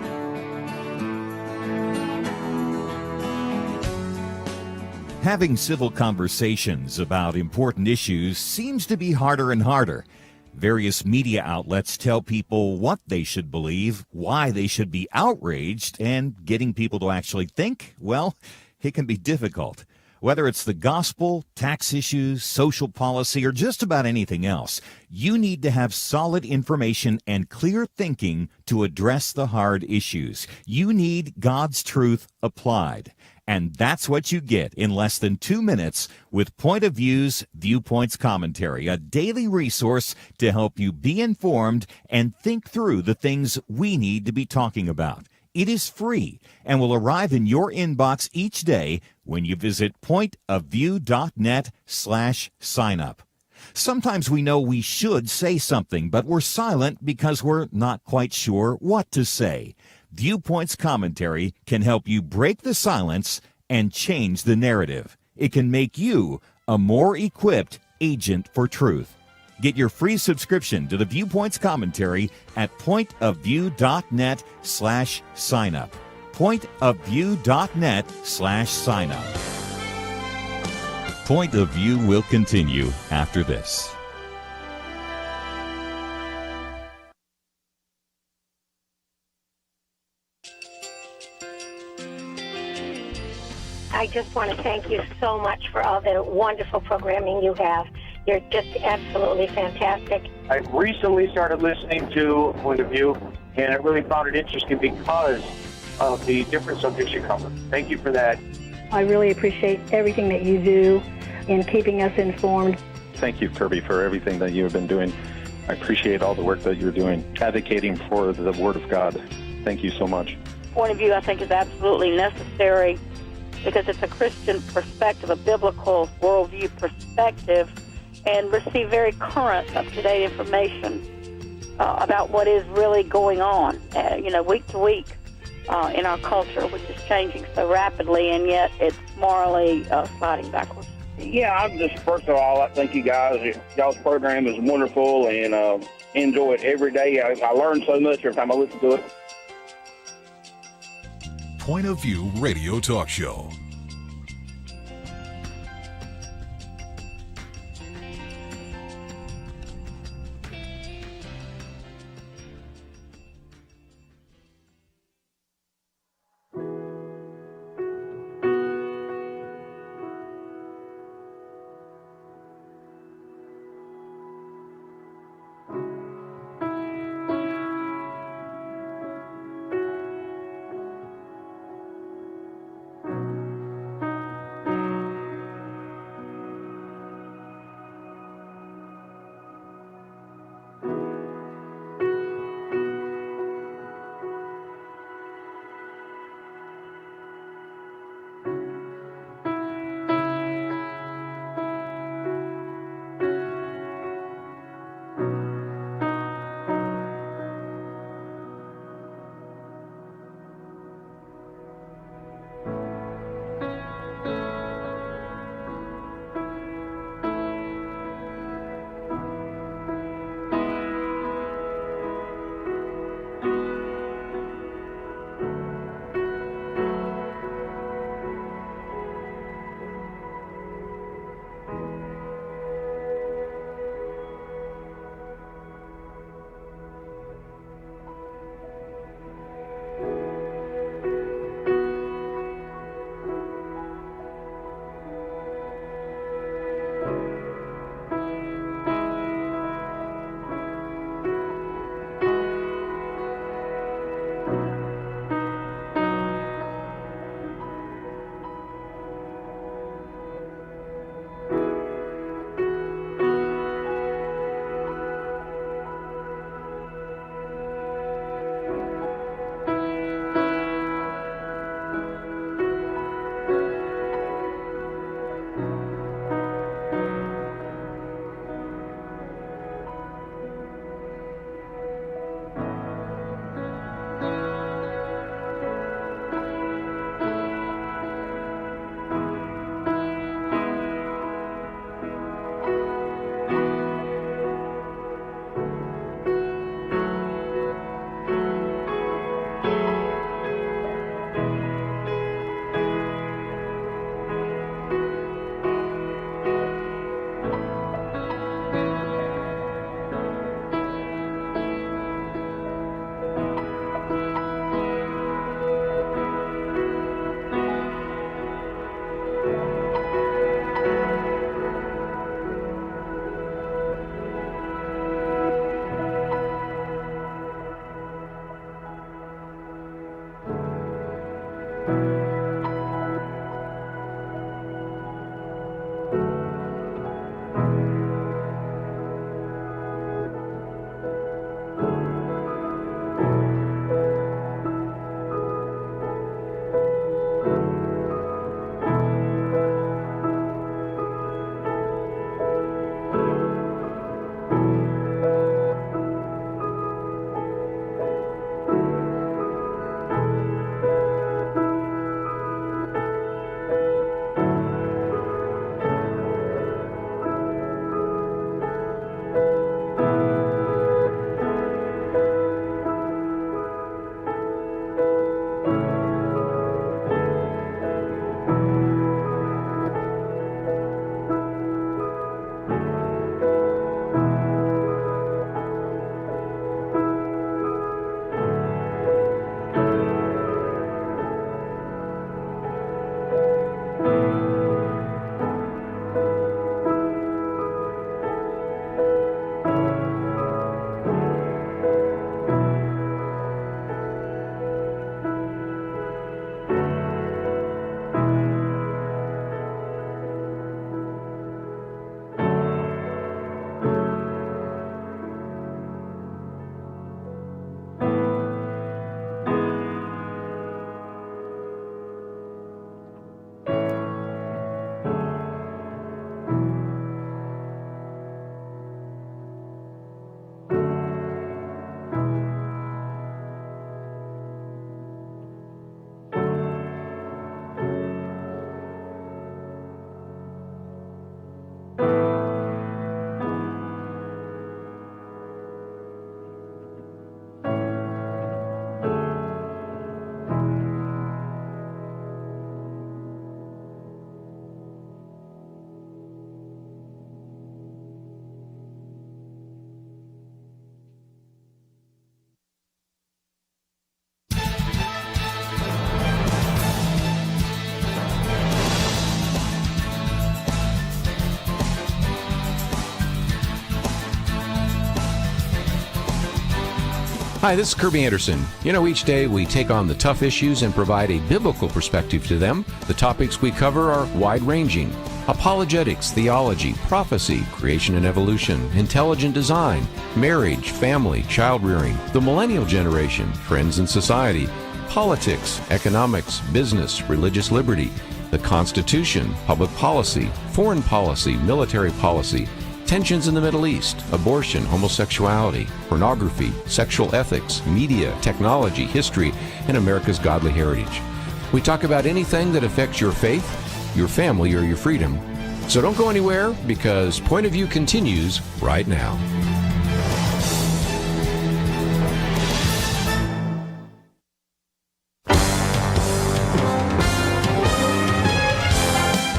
Having civil conversations about important issues seems to be harder and harder. Various media outlets tell people what they should believe, why they should be outraged, and getting people to actually think, well, it can be difficult. Whether it's the gospel, tax issues, social policy, or just about anything else, you need to have solid information and clear thinking to address the hard issues. You need God's truth applied. And that's what you get in less than 2 minutes with Point of View's Viewpoints Commentary, a daily resource to help you be informed and think through the things we need to be talking about. It is free and will arrive in your inbox each day when you visit pointofview.net/signup. Sometimes we know we should say something, but we're silent because we're not quite sure what to say. Viewpoints Commentary can help you break the silence and change the narrative. It can make you a more equipped agent for truth. Get your free subscription to the Viewpoints Commentary at pointofview.net/signup. pointofview.net/signup. Point of View will continue after this. I just want to thank you so much for all the wonderful programming you have. You're just absolutely fantastic. I recently started listening to Point of View, and I really found it interesting because of the different subjects you cover. Thank you for that. I really appreciate everything that you do in keeping us informed. Thank you, Kerby, for everything that you have been doing. I appreciate all the work that you're doing, advocating for the Word of God. Thank you so much. Point of View, I think, is absolutely necessary because it's a Christian perspective, a biblical worldview perspective, and receive very current, up-to-date information about what is really going on, week to week in our culture, which is changing so rapidly, and yet it's morally sliding backwards. Yeah, I'm just, first of all, I thank you guys. Y'all's program is wonderful, and enjoy it every day. I learn so much every time I listen to it. Point of View Radio Talk Show. Hi, this is Kerby Anderson. Each day we take on the tough issues and provide a biblical perspective to them. The topics we cover are wide-ranging: apologetics, theology, prophecy, creation and evolution, intelligent design, marriage, family, child-rearing, the millennial generation, trends in society, politics, economics, business, religious liberty, the Constitution, public policy, foreign policy, military policy, tensions in the Middle East, abortion, homosexuality, pornography, sexual ethics, media, technology, history, and America's godly heritage. We talk about anything that affects your faith, your family, or your freedom. So don't go anywhere, because Point of View continues right now.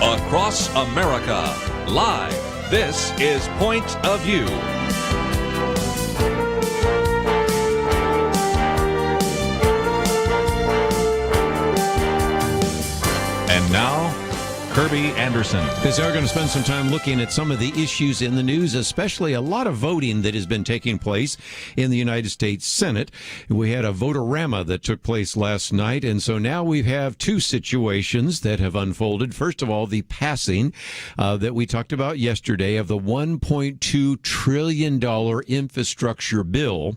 Across America, live. This is Point of View. And now, Kerby Anderson. Because we're going to spend some time looking at some of the issues in the news, especially a lot of voting that has been taking place in the United States Senate. We had a votorama that took place last night, and so now we have two situations that have unfolded. First of all, the passing that we talked about yesterday of the $1.2 trillion infrastructure bill.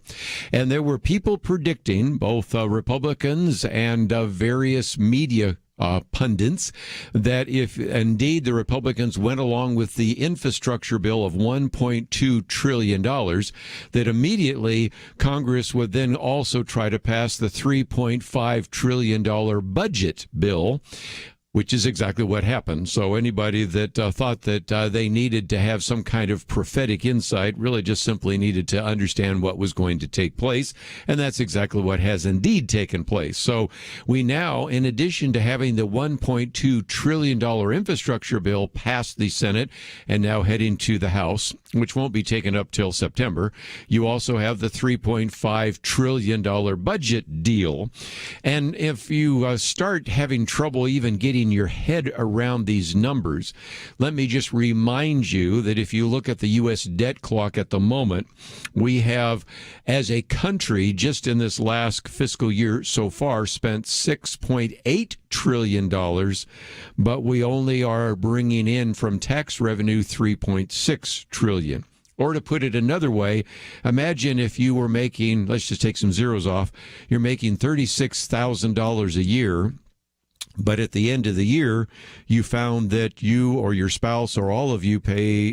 And there were people predicting, both Republicans and various media pundits, that if indeed the Republicans went along with the infrastructure bill of $1.2 trillion, that immediately Congress would then also try to pass the $3.5 trillion budget bill, which is exactly what happened. So anybody that thought that they needed to have some kind of prophetic insight really just simply needed to understand what was going to take place, and that's exactly what has indeed taken place. So we now, in addition to having the $1.2 trillion infrastructure bill pass the Senate and now heading to the House, which won't be taken up till September, you also have the $3.5 trillion budget deal. And if you start having trouble even getting your head around these numbers, let me just remind you that if you look at the U.S. debt clock at the moment, we have, as a country, just in this last fiscal year so far, spent $6.8 trillion, but we only are bringing in from tax revenue $3.6 trillion. Or to put it another way, imagine if you were making, let's just take some zeros off, you're making $36,000 a year, but at the end of the year, you found that you or your spouse or all of you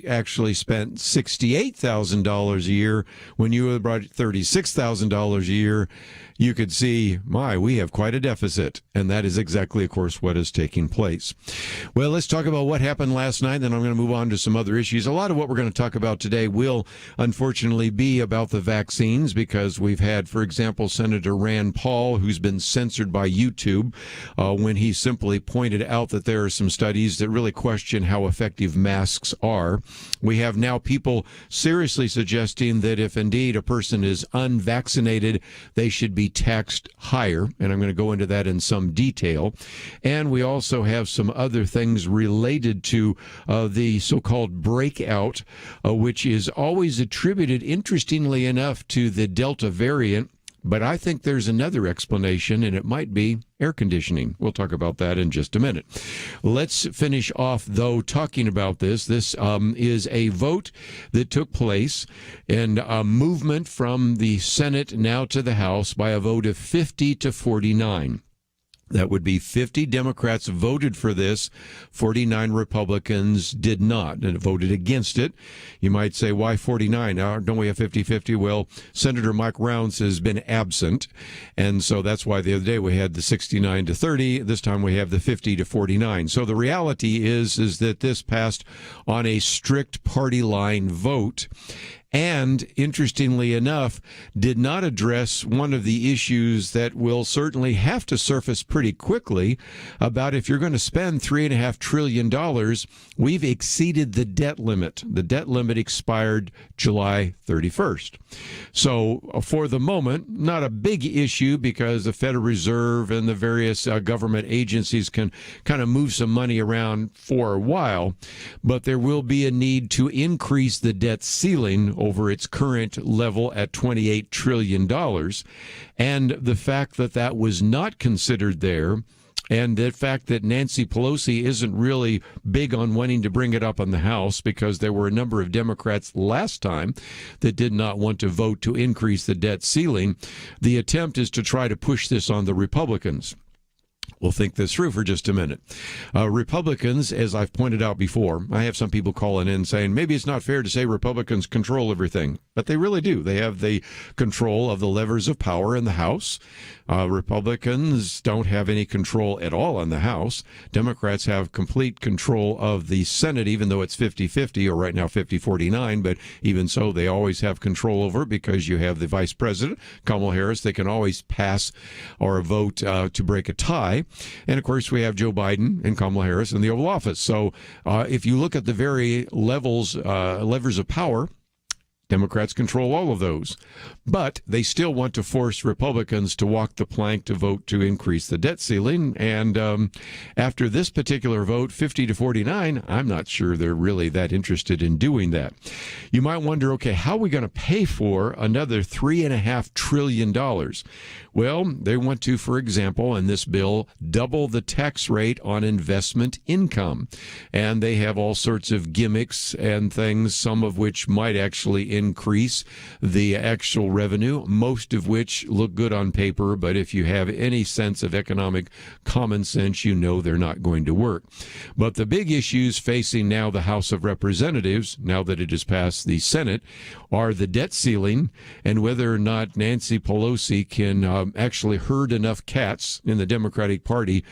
actually spent $68,000 a year when you were brought $36,000 a year. You could see, we have quite a deficit. And that is exactly, of course, what is taking place. Well, let's talk about what happened last night, then I'm going to move on to some other issues. A lot of what we're going to talk about today will, unfortunately, be about the vaccines, because we've had, for example, Senator Rand Paul, who's been censored by YouTube when he simply pointed out that there are some studies that really question how effective masks are. We have now people seriously suggesting that if indeed a person is unvaccinated, they should be taxed higher, and I'm going to go into that in some detail. And we also have some other things related to the so-called breakout, which is always attributed, interestingly enough, to the Delta variant. But I think there's another explanation, and it might be air conditioning. We'll talk about that in just a minute. Let's finish off, though, talking about this. This is a vote that took place, and a movement from the Senate now to the House by a vote of 50 to 49. That would be 50 Democrats voted for this, 49 Republicans did not and voted against it. You might say, why 49? Now, don't we have 50-50? Well, Senator Mike Rounds has been absent, and so that's why the other day we had the 69 to 30. This time we have the 50 to 49. So the reality is that this passed on a strict party line vote, and, interestingly enough, did not address one of the issues that will certainly have to surface pretty quickly about if you're going to spend $3.5 trillion, we've exceeded the debt limit. The debt limit expired July 31st. So, for the moment, not a big issue, because the Federal Reserve and the various government agencies can kind of move some money around for a while, but there will be a need to increase the debt ceiling over its current level at $28 trillion. And the fact that that was not considered there, and the fact that Nancy Pelosi isn't really big on wanting to bring it up on the House, because there were a number of Democrats last time that did not want to vote to increase the debt ceiling. The attempt is to try to push this on the Republicans. We'll think this through for just a minute. Republicans, as I've pointed out before, I have some people calling in saying maybe it's not fair to say Republicans control everything, but they really do. They have the control of the levers of power in the House. Republicans don't have any control at all in the House. Democrats have complete control of the Senate, even though it's 50-50, or right now 50-49, but even so, they always have control over it because you have the Vice President, Kamala Harris. They can always pass or vote to break a tie. And, of course, we have Joe Biden and Kamala Harris in the Oval Office. So if you look at the very levers of power, Democrats control all of those. But they still want to force Republicans to walk the plank to vote to increase the debt ceiling. And after this particular vote, 50-49, I'm not sure they're really that interested in doing that. You might wonder, okay, how are we going to pay for another $3.5 trillion? Well, they want to, for example, in this bill, double the tax rate on investment income. And they have all sorts of gimmicks and things, some of which might actually increase the actual revenue, most of which look good on paper, but if you have any sense of economic common sense, you know they're not going to work. But the big issues facing now the House of Representatives, now that it has passed the Senate, are the debt ceiling and whether or not Nancy Pelosi can actually herd enough cats in the Democratic Party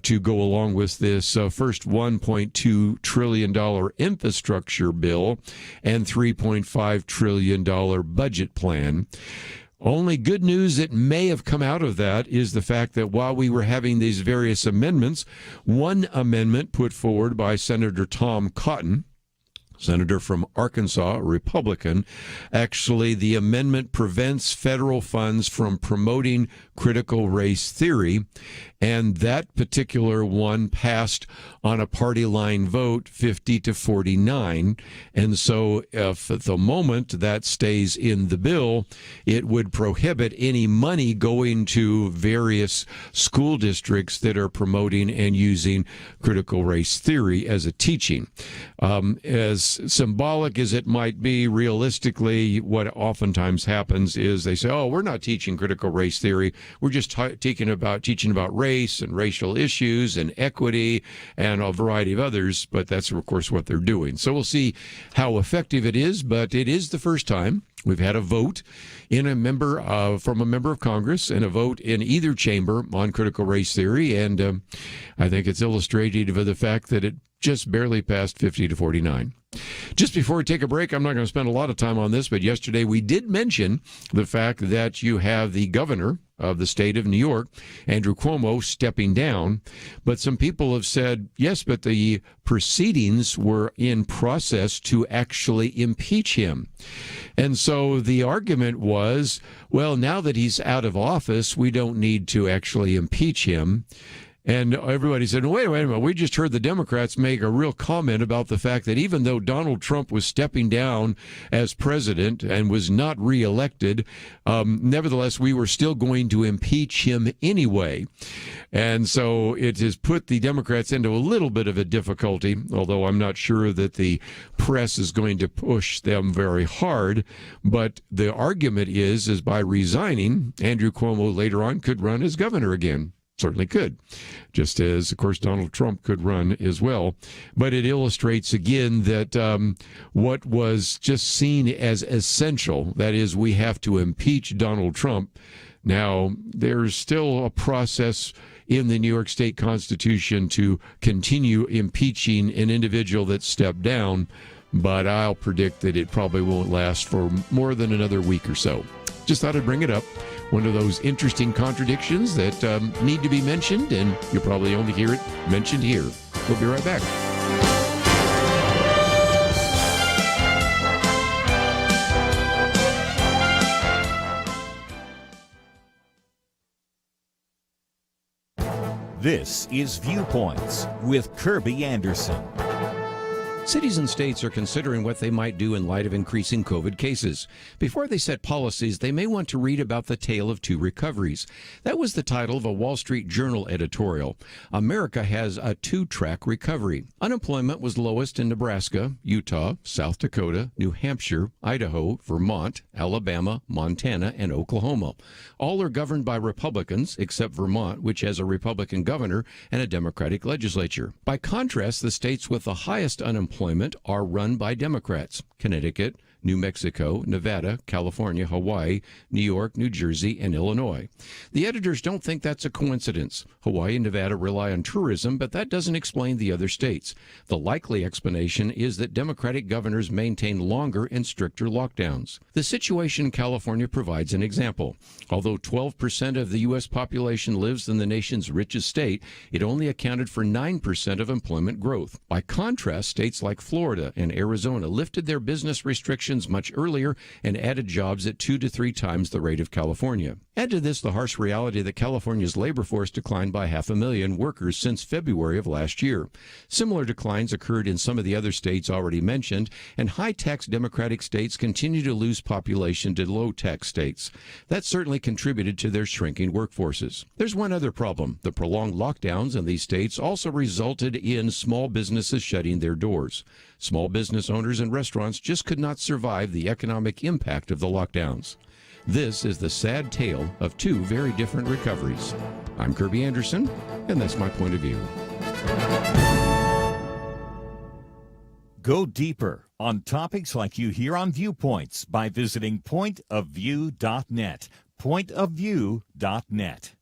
to go along with this first $1.2 trillion infrastructure bill and $3.5 trillion budget plan. Only good news that may have come out of that is the fact that while we were having these various amendments, one amendment put forward by Senator Tom Cotton, senator from Arkansas, a Republican, actually the amendment prevents federal funds from promoting critical race theory, and that particular one passed on a party line vote 50-49. And so if at the moment that stays in the bill, it would prohibit any money going to various school districts that are promoting and using critical race theory as a teaching. As symbolic as it might be, realistically, what oftentimes happens is they say, oh, we're not teaching critical race theory. We're just teaching about race and racial issues and equity and a variety of others. But that's, of course, what they're doing. So we'll see how effective it is. But it is the first time we've had a vote from a member of Congress and a vote in either chamber on critical race theory. And I think it's illustrative of the fact that it just barely passed 50-49. Just before we take a break, I'm not going to spend a lot of time on this, but yesterday we did mention the fact that you have the governor of the state of New York, Andrew Cuomo, stepping down. But some people have said, yes, but the proceedings were in process to actually impeach him. And so the argument was, well, now that he's out of office, we don't need to actually impeach him. And everybody said, wait a minute, we just heard the Democrats make a real comment about the fact that even though Donald Trump was stepping down as president and was not reelected, nevertheless, we were still going to impeach him anyway. And so it has put the Democrats into a little bit of a difficulty, although I'm not sure that the press is going to push them very hard. But the argument is by resigning, Andrew Cuomo later on could run as governor again. Certainly could, just as, of course, Donald Trump could run as well. But it illustrates again that what was just seen as essential, that is, we have to impeach Donald Trump. Now, there's still a process in the New York State Constitution to continue impeaching an individual that stepped down, but I'll predict that it probably won't last for more than another week or so. Just thought I'd bring it up. One of those interesting contradictions that need to be mentioned, and you'll probably only hear it mentioned here. We'll be right back. This is Viewpoints with Kerby Anderson. Cities and states are considering what they might do in light of increasing COVID cases. Before they set policies, they may want to read about the tale of two recoveries. That was the title of a Wall Street Journal editorial. America has a two-track recovery. Unemployment was lowest in Nebraska, Utah, South Dakota, New Hampshire, Idaho, Vermont, Alabama, Montana, and Oklahoma. All are governed by Republicans, except Vermont, which has a Republican governor and a Democratic legislature. By contrast, the states with the highest unemployment are run by Democrats: Connecticut, New Mexico, Nevada, California, Hawaii, New York, New Jersey, and Illinois. The editors don't think that's a coincidence. Hawaii and Nevada rely on tourism, but that doesn't explain the other states. The likely explanation is that Democratic governors maintain longer and stricter lockdowns. The situation in California provides an example. Although 12% of the U.S. population lives in the nation's richest state, it only accounted for 9% of employment growth. By contrast, states like Florida and Arizona lifted their business restrictions much earlier and added jobs at 2 to 3 times the rate of California. Add to this the harsh reality that California's labor force declined by 500,000 workers since February of last year. Similar declines occurred in some of the other states already mentioned, and high-tax Democratic states continue to lose population to low-tax states. That certainly contributed to their shrinking workforces. There's one other problem. The prolonged lockdowns in these states also resulted in small businesses shutting their doors. Small business owners and restaurants just could not survive the economic impact of the lockdowns. This is the sad tale of two very different recoveries. I'm Kerby Anderson, and that's my point of view. Go deeper on topics like you hear on Viewpoints by visiting pointofview.net. Pointofview.net.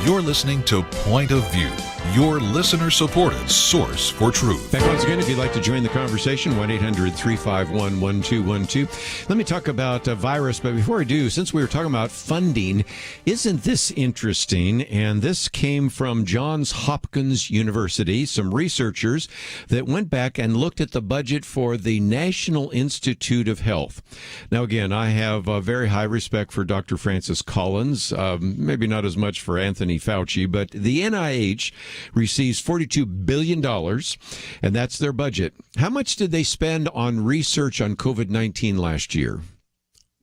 You're listening to Point of View, your listener-supported source for truth. Back once again, if you'd like to join the conversation, 1-800-351-1212. Let me talk about a virus, but before I do, since we were talking about funding, isn't this interesting? And this came from Johns Hopkins University, some researchers that went back and looked at the budget for the National Institute of Health. Now, again, I have a very high respect for Dr. Francis Collins, maybe not as much for Anthony Fauci, but the NIH receives $42 billion, and that's their budget. How much did they spend on research on COVID-19 last year?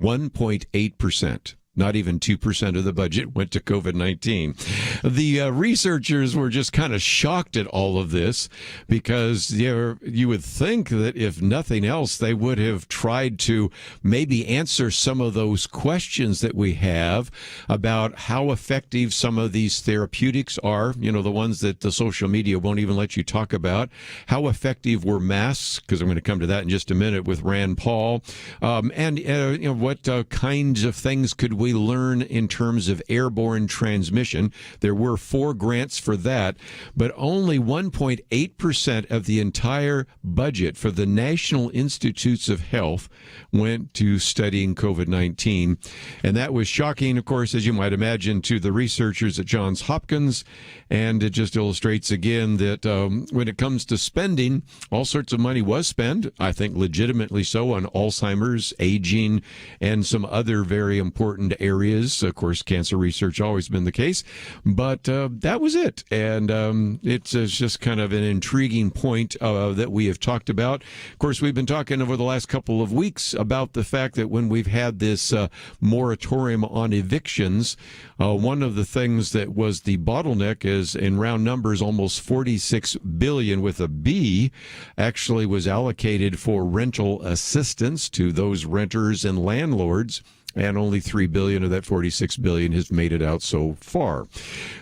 1.8%. Not even 2% of the budget went to COVID-19. The researchers were just kind of shocked at all of this because you would think that if nothing else, they would have tried to maybe answer some of those questions that we have about how effective some of these therapeutics are, the ones that the social media won't even let you talk about. How effective were masks, because I'm going to come to that in just a minute with Rand Paul, and what kinds of things could we learn in terms of airborne transmission. There were 4 grants for that, but only 1.8% of the entire budget for the National Institutes of Health went to studying COVID-19. And that was shocking, of course, as you might imagine, to the researchers at Johns Hopkins. And it just illustrates again that when it comes to spending, all sorts of money was spent, I think legitimately so, on Alzheimer's, aging, and some other very important burned areas. Of course, cancer research always been the case, but that was it. And it's just kind of an intriguing point that we have talked about. Of course, we've been talking over the last couple of weeks about the fact that when we've had this moratorium on evictions, one of the things that was the bottleneck is, in round numbers, almost $46 billion with a B actually was allocated for rental assistance to those renters and landlords. And only $3 billion of that $46 billion has made it out so far.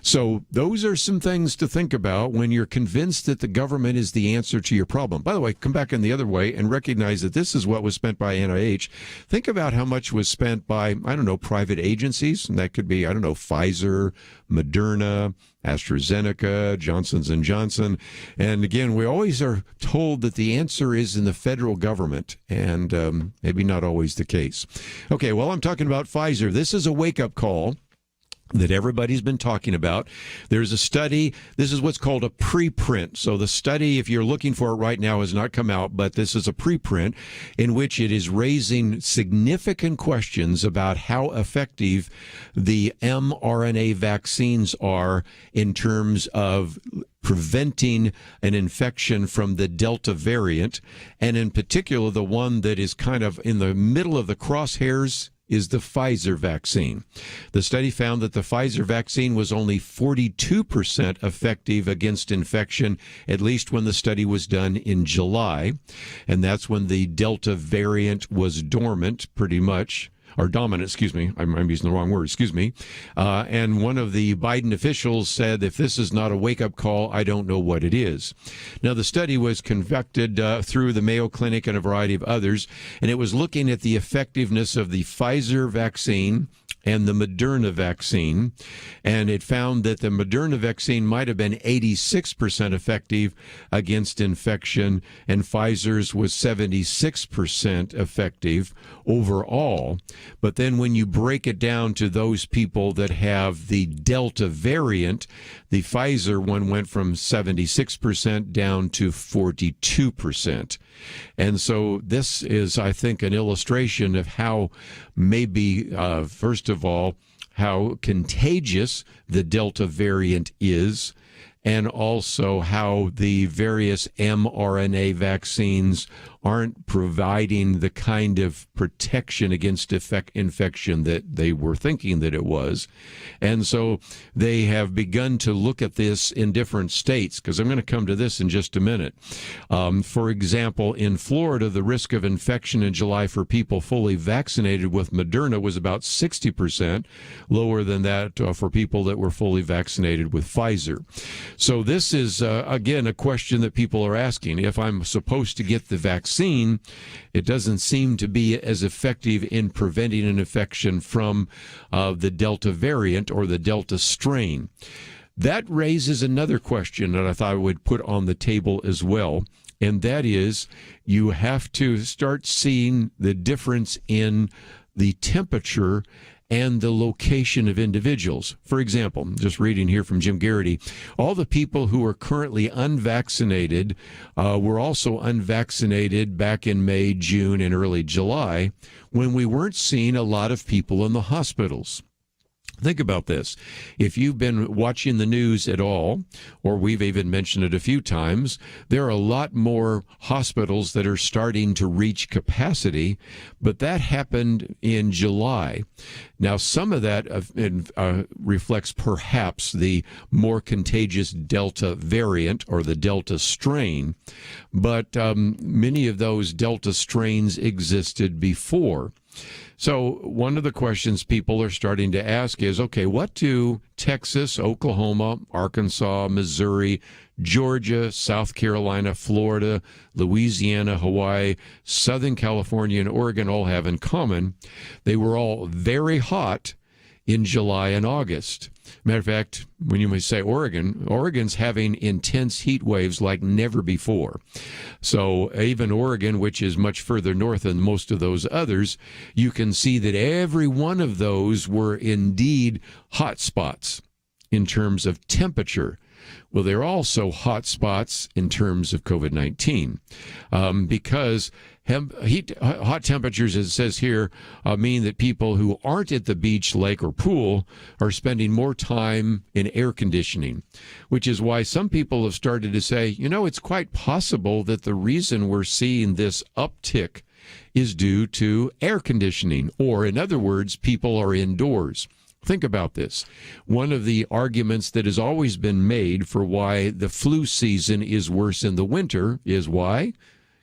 So those are some things to think about when you're convinced that the government is the answer to your problem. By the way, come back in the other way and recognize that this is what was spent by NIH. Think about how much was spent by, private agencies. And that could be, Pfizer, Moderna, AstraZeneca, Johnson & Johnson. And again, we always are told that the answer is in the federal government, and maybe not always the case. Okay, well, I'm talking about Pfizer. This is a wake-up call that everybody's been talking about. There's a study. This is what's called a preprint. So the study, if you're looking for it right now, has not come out, but this is a preprint in which it is raising significant questions about how effective the mRNA vaccines are in terms of preventing an infection from the Delta variant, and in particular, the one that is kind of in the middle of the crosshairs is the Pfizer vaccine. The study found that the Pfizer vaccine was only 42% effective against infection, at least when the study was done in July. And that's when the Delta variant was dormant, pretty much. Or dominant, excuse me. I'm using the wrong word, excuse me. And one of the Biden officials said, if this is not a wake-up call, I don't know what it is. Now, the study was conducted through the Mayo Clinic and a variety of others, and it was looking at the effectiveness of the Pfizer vaccine and the Moderna vaccine, and it found that the Moderna vaccine might have been 86% effective against infection, and Pfizer's was 76% effective overall. But then when you break it down to those people that have the Delta variant, the Pfizer one went from 76% down to 42%. And so this is, I think, an illustration of how maybe, first of all, how contagious the Delta variant is, and also how the various mRNA vaccines aren't providing the kind of protection against infection that they were thinking that it was. And so they have begun to look at this in different states, because I'm going to come to this in just a minute. For example, in Florida, the risk of infection in July for people fully vaccinated with Moderna was about 60%, lower than that for people that were fully vaccinated with Pfizer. So this is, again, a question that people are asking. If I'm supposed to get the vaccine, it doesn't seem to be as effective in preventing an infection from the Delta variant or the Delta strain. That raises another question that I thought I would put on the table as well, and that is you have to start seeing the difference in the temperature and the location of individuals. For example, just reading here from Jim Garrity, all the people who are currently unvaccinated were also unvaccinated back in May, June, and early July, when we weren't seeing a lot of people in the hospitals. Think about this. If you've been watching the news at all, or we've even mentioned it a few times, there are a lot more hospitals that are starting to reach capacity, but that happened in July. Now, some of that reflects perhaps the more contagious Delta variant or the Delta strain, but many of those Delta strains existed before. So one of the questions people are starting to ask is, okay, what do Texas, Oklahoma, Arkansas, Missouri, Georgia, South Carolina, Florida, Louisiana, Hawaii, Southern California, and Oregon all have in common? They were all very hot in July and August. Matter of fact, when you may say Oregon's having intense heat waves like never before. So even Oregon, which is much further north than most of those others, you can see that every one of those were indeed hot spots in terms of temperature. Well, they're also hot spots in terms of COVID-19 because hot temperatures, as it says here, mean that people who aren't at the beach, lake, or pool are spending more time in air conditioning, which is why some people have started to say, it's quite possible that the reason we're seeing this uptick is due to air conditioning, or in other words, people are indoors. Think about this. One of the arguments that has always been made for why the flu season is worse in the winter is why?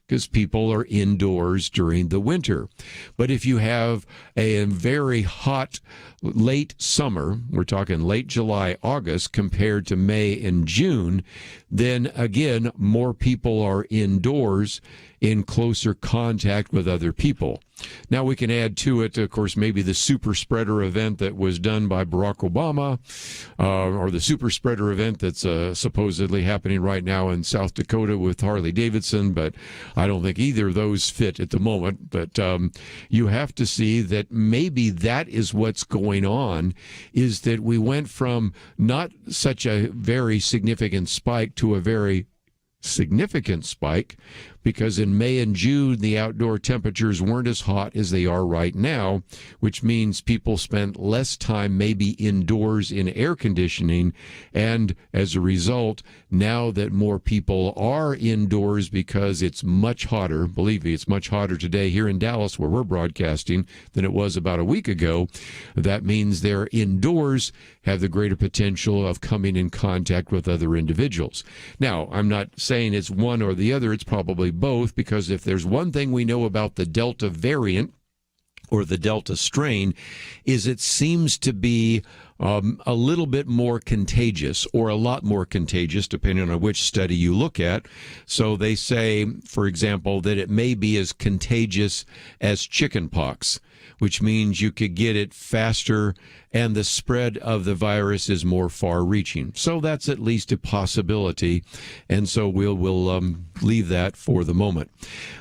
Because people are indoors during the winter. But if you have a very hot late summer, we're talking late July, August, compared to May and June, then again, more people are indoors in closer contact with other people. Now we can add to it, of course, maybe the super spreader event that was done by Barack Obama, or the super spreader event that's supposedly happening right now in South Dakota with Harley Davidson, but I don't think either of those fit at the moment. But you have to see that maybe that is what's going on, is that we went from not such a very significant spike to a very significant spike, because in May and June, the outdoor temperatures weren't as hot as they are right now, which means people spent less time maybe indoors in air conditioning. And as a result, now that more people are indoors because it's much hotter, believe me, it's much hotter today here in Dallas where we're broadcasting than it was about a week ago. That means they're indoors, have the greater potential of coming in contact with other individuals. Now, I'm not saying it's one or the other, it's probably both, because if there's one thing we know about the Delta variant or the Delta strain, is it seems to be a little bit more contagious, or a lot more contagious, depending on which study you look at. So they say, for example, that it may be as contagious as chickenpox, which means you could get it faster and the spread of the virus is more far-reaching. So that's at least a possibility, and so we'll leave that for the moment.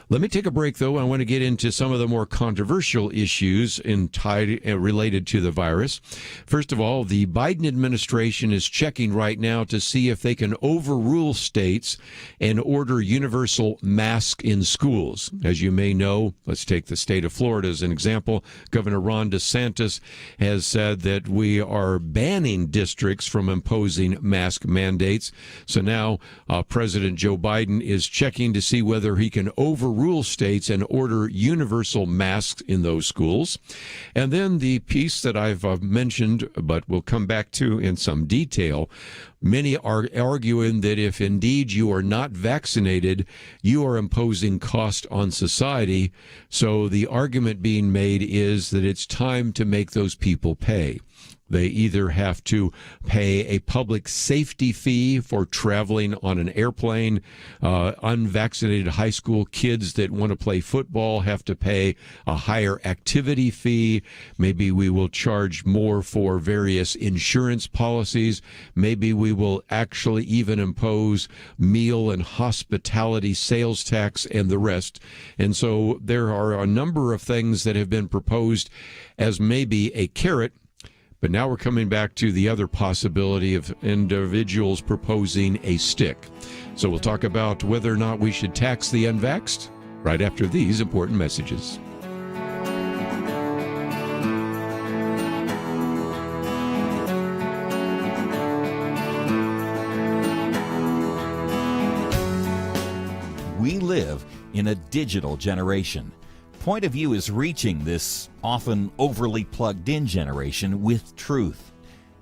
Let me take a break, though. I want to get into some of the more controversial issues related to the virus. First of all, the Biden administration is checking right now to see if they can overrule states and order universal masks in schools. As you may know, let's take the state of Florida as an example. Governor Ron DeSantis has said that we are banning districts from imposing mask mandates. So now President Joe Biden is checking to see whether he can overrule states and order universal masks in those schools. And then the piece that I've mentioned, but we'll come back to in some detail, many are arguing that if indeed you are not vaccinated, you are imposing cost on society. So the argument being made is that it's time to make those people pay. They either have to pay a public safety fee for traveling on an airplane. Unvaccinated high school kids that want to play football have to pay a higher activity fee. Maybe we will charge more for various insurance policies. Maybe we will actually even impose meal and hospitality sales tax and the rest. And so there are a number of things that have been proposed as maybe a carrot. But now we're coming back to the other possibility of individuals proposing a stick. So we'll talk about whether or not we should tax the unvaxxed right after these important messages. We live in a digital generation. Point of View is reaching this often overly plugged-in generation with truth.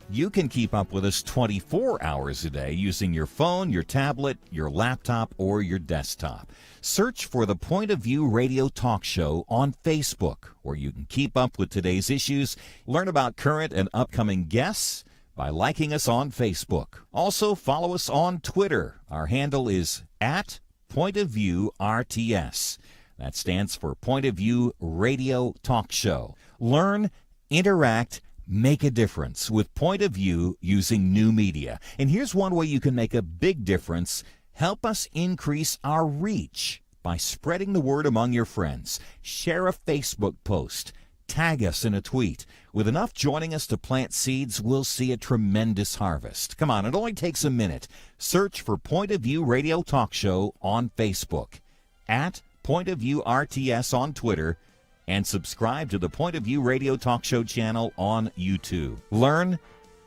You can keep up with us 24 hours a day using your phone, your tablet, your laptop, or your desktop. Search for the Point of View radio talk show on Facebook, where you can keep up with today's issues, learn about current and upcoming guests by liking us on Facebook. Also, follow us on Twitter. Our handle is @PointOfViewRTS. That stands for Point of View Radio Talk Show. Learn, interact, make a difference with Point of View using new media. And here's one way you can make a big difference. Help us increase our reach by spreading the word among your friends. Share a Facebook post. tag us in a tweet. With enough joining us to plant seeds, we'll see a tremendous harvest. Come on, it only takes a minute. Search for Point of View Radio Talk Show on Facebook, at Point of View RTS on Twitter, and subscribe to the Point of View Radio Talk Show channel on YouTube. Learn,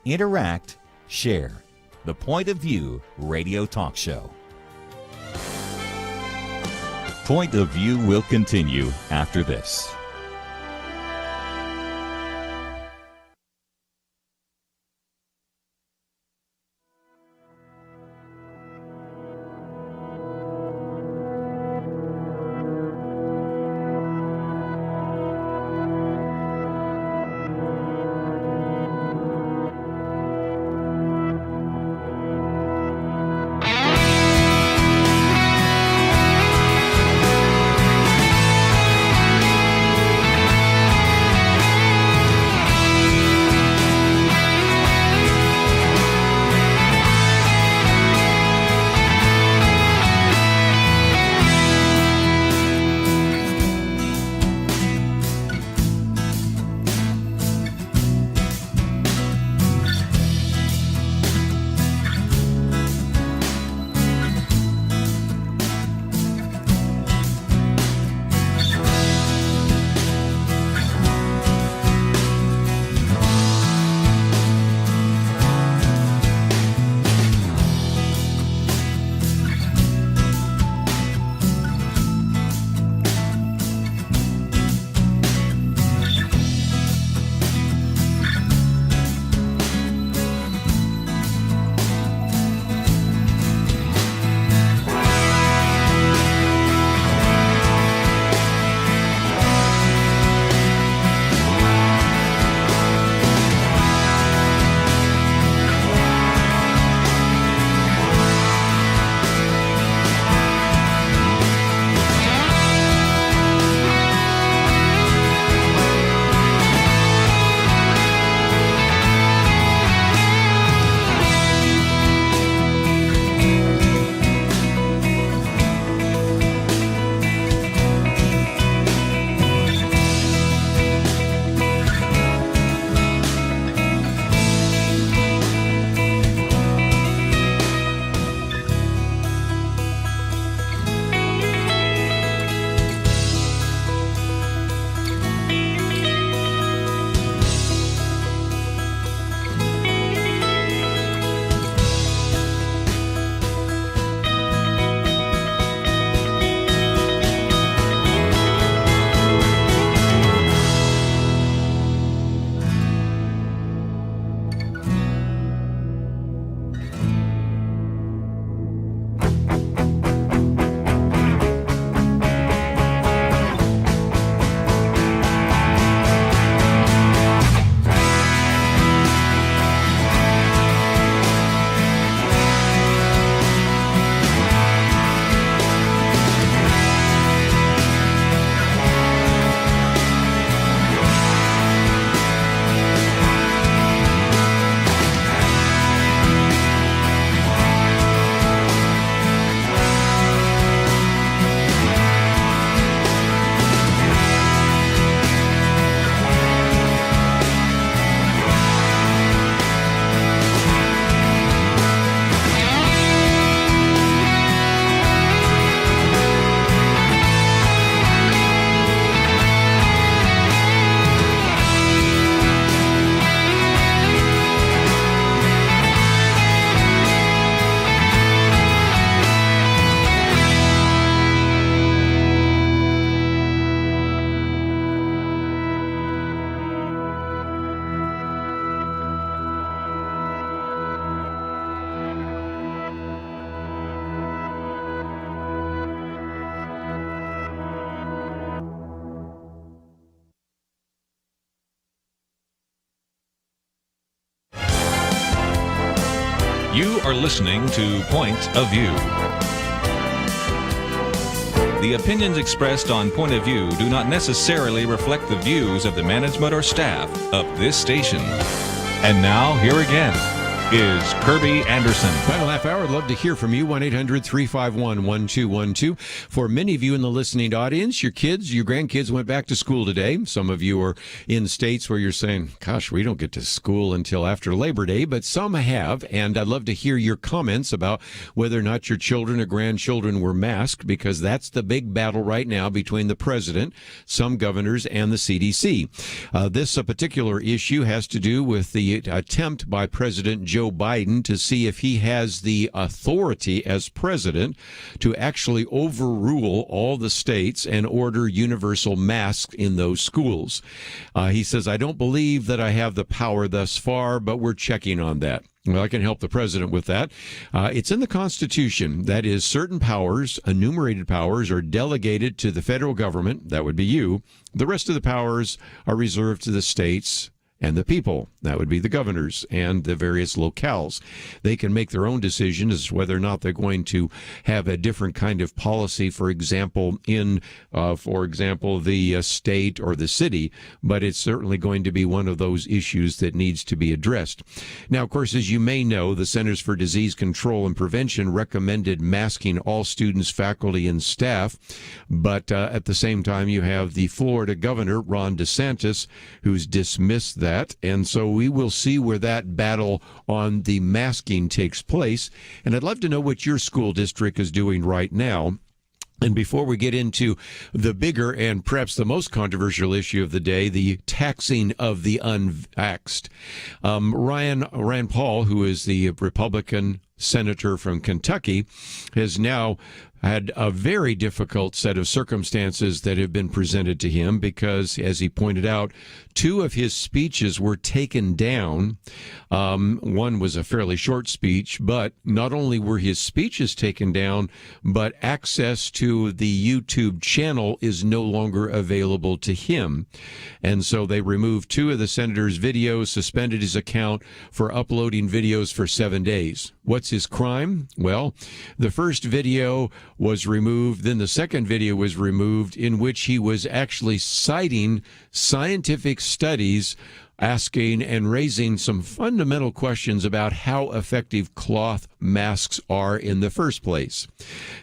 interact, share. The Point of View Radio Talk Show. Point of View will continue after this. You are listening to Point of View. The opinions expressed on Point of View do not necessarily reflect the views of the management or staff of this station. And now, here again, is Kerby Anderson. Final half hour, I'd love to hear from you. 1-800-351-1212. For many of you in the listening audience, your kids, your grandkids went back to school today. Some of you are in states where you're saying, gosh, we don't get to school until after Labor Day, but some have. And I'd love to hear your comments about whether or not your children or grandchildren were masked, because that's the big battle right now between the president, some governors, and the CDC. This particular issue has to do with the attempt by President Joe Biden to see if he has the authority as president to actually overrule all the states and order universal masks in those schools. He says, I don't believe that I have the power thus far, but we're checking on that. Well, I can help the president with that. It's in the Constitution. That is, certain powers, enumerated powers, are delegated to the federal government. That would be you. The rest of the powers are reserved to the states and the people. That would be the governors and the various locales. They can make their own decisions as to whether or not they're going to have a different kind of policy, for example, in, the state or the city, but it's certainly going to be one of those issues that needs to be addressed. Now, of course, as you may know, the Centers for Disease Control and Prevention recommended masking all students, faculty, and staff, but at the same time, you have the Florida governor, Ron DeSantis, who's dismissed that, and so we will see where that battle on the masking takes place. And I'd love to know what your school district is doing right now. And before we get into the bigger and perhaps the most controversial issue of the day, the taxing of the unvaxxed, Rand Paul, who is the Republican senator from Kentucky, has now had a very difficult set of circumstances that have been presented to him because, as he pointed out, two of his speeches were taken down. One was a fairly short speech, but not only were his speeches taken down, but access to the YouTube channel is no longer available to him. And so they removed two of the senator's videos, suspended his account for uploading videos for 7 days. What's his crime? Well, the first video was removed, then the second video was removed, in which he was actually citing scientific studies asking and raising some fundamental questions about how effective cloth masks are in the first place.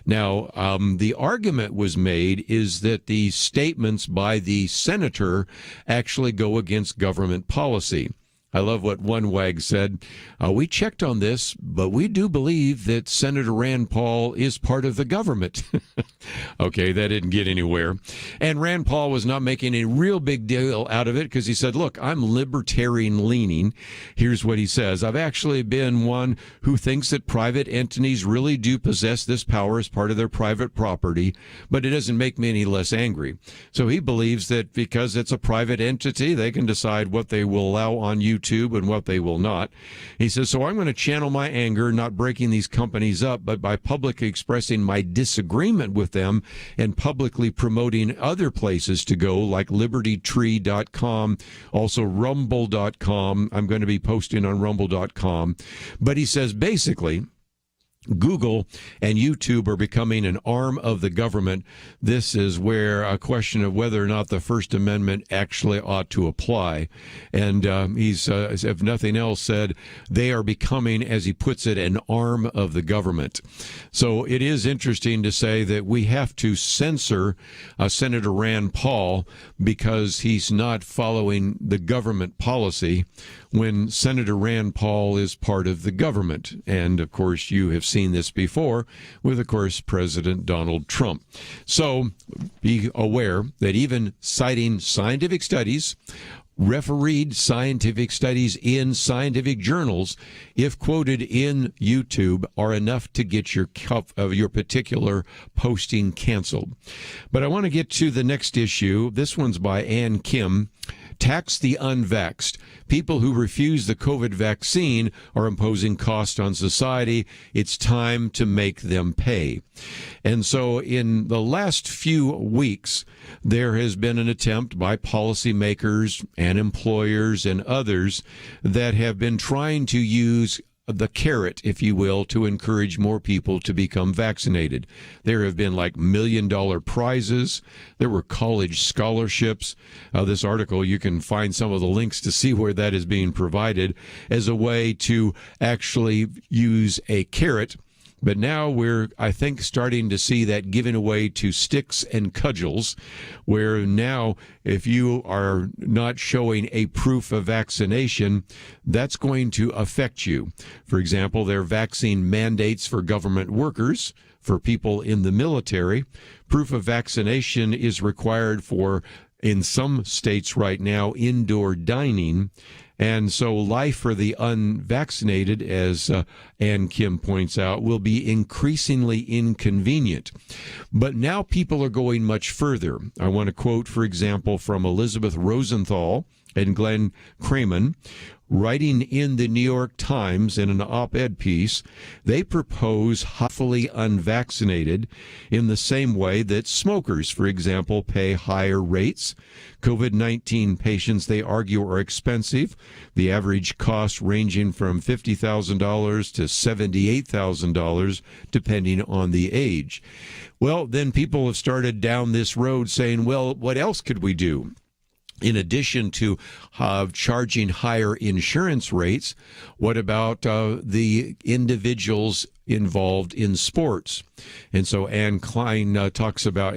Now, the argument was made is that the statements by the senator actually go against government policy. I love what one wag said. We checked on this, but we do believe that Senator Rand Paul is part of the government. Okay, that didn't get anywhere. And Rand Paul was not making a real big deal out of it because he said, look, I'm libertarian leaning. Here's what he says. I've actually been one who thinks that private entities really do possess this power as part of their private property, but it doesn't make me any less angry. So he believes that because it's a private entity, they can decide what they will allow on YouTube and what they will not. He says, so I'm going to channel my anger, not breaking these companies up, but by publicly expressing my disagreement with them and publicly promoting other places to go, like libertytree.com, also rumble.com. I'm going to be posting on rumble.com. But he says, basically, Google and YouTube are becoming an arm of the government. This is where a question of whether or not the First Amendment actually ought to apply. And he's, if nothing else, said they are becoming, as he puts it, an arm of the government. So it is interesting to say that we have to censor Senator Rand Paul because he's not following the government policy when Senator Rand Paul is part of the government. And, of course, you have seen this before with, of course, President Donald Trump. So be aware that even citing scientific studies, refereed scientific studies in scientific journals, if quoted in YouTube, are enough to get your particular posting canceled. But I want to get to the next issue. This one's by Ann Kim. Tax the unvaxxed. People who refuse the COVID vaccine are imposing cost on society. It's time to make them pay. And so in the last few weeks, there has been an attempt by policymakers and employers and others that have been trying to use the carrot, if you will, to encourage more people to become vaccinated. There have been like $1 million prizes. There were college scholarships. This article, you can find some of the links to see where that is being provided as a way to actually use a carrot. But now we're, I think, starting to see that given away to sticks and cudgels, where now if you are not showing a proof of vaccination, that's going to affect you. For example, there are vaccine mandates for government workers, for people in the military. Proof of vaccination is required for, in some states right now, indoor dining. And so life for the unvaccinated, as Ann Kim points out, will be increasingly inconvenient. But now people are going much further. I want to quote, for example, from Elizabeth Rosenthal and Glenn Cramen, writing in the New York Times in an op-ed piece. They propose fully unvaccinated in the same way that smokers, for example, pay higher rates. COVID-19 patients, they argue, are expensive, the average cost ranging from $50,000 to $78,000, depending on the age. Well, then people have started down this road saying, well, what else could we do? In addition to charging higher insurance rates, what about the individuals involved in sports? And so Ann Kim talks about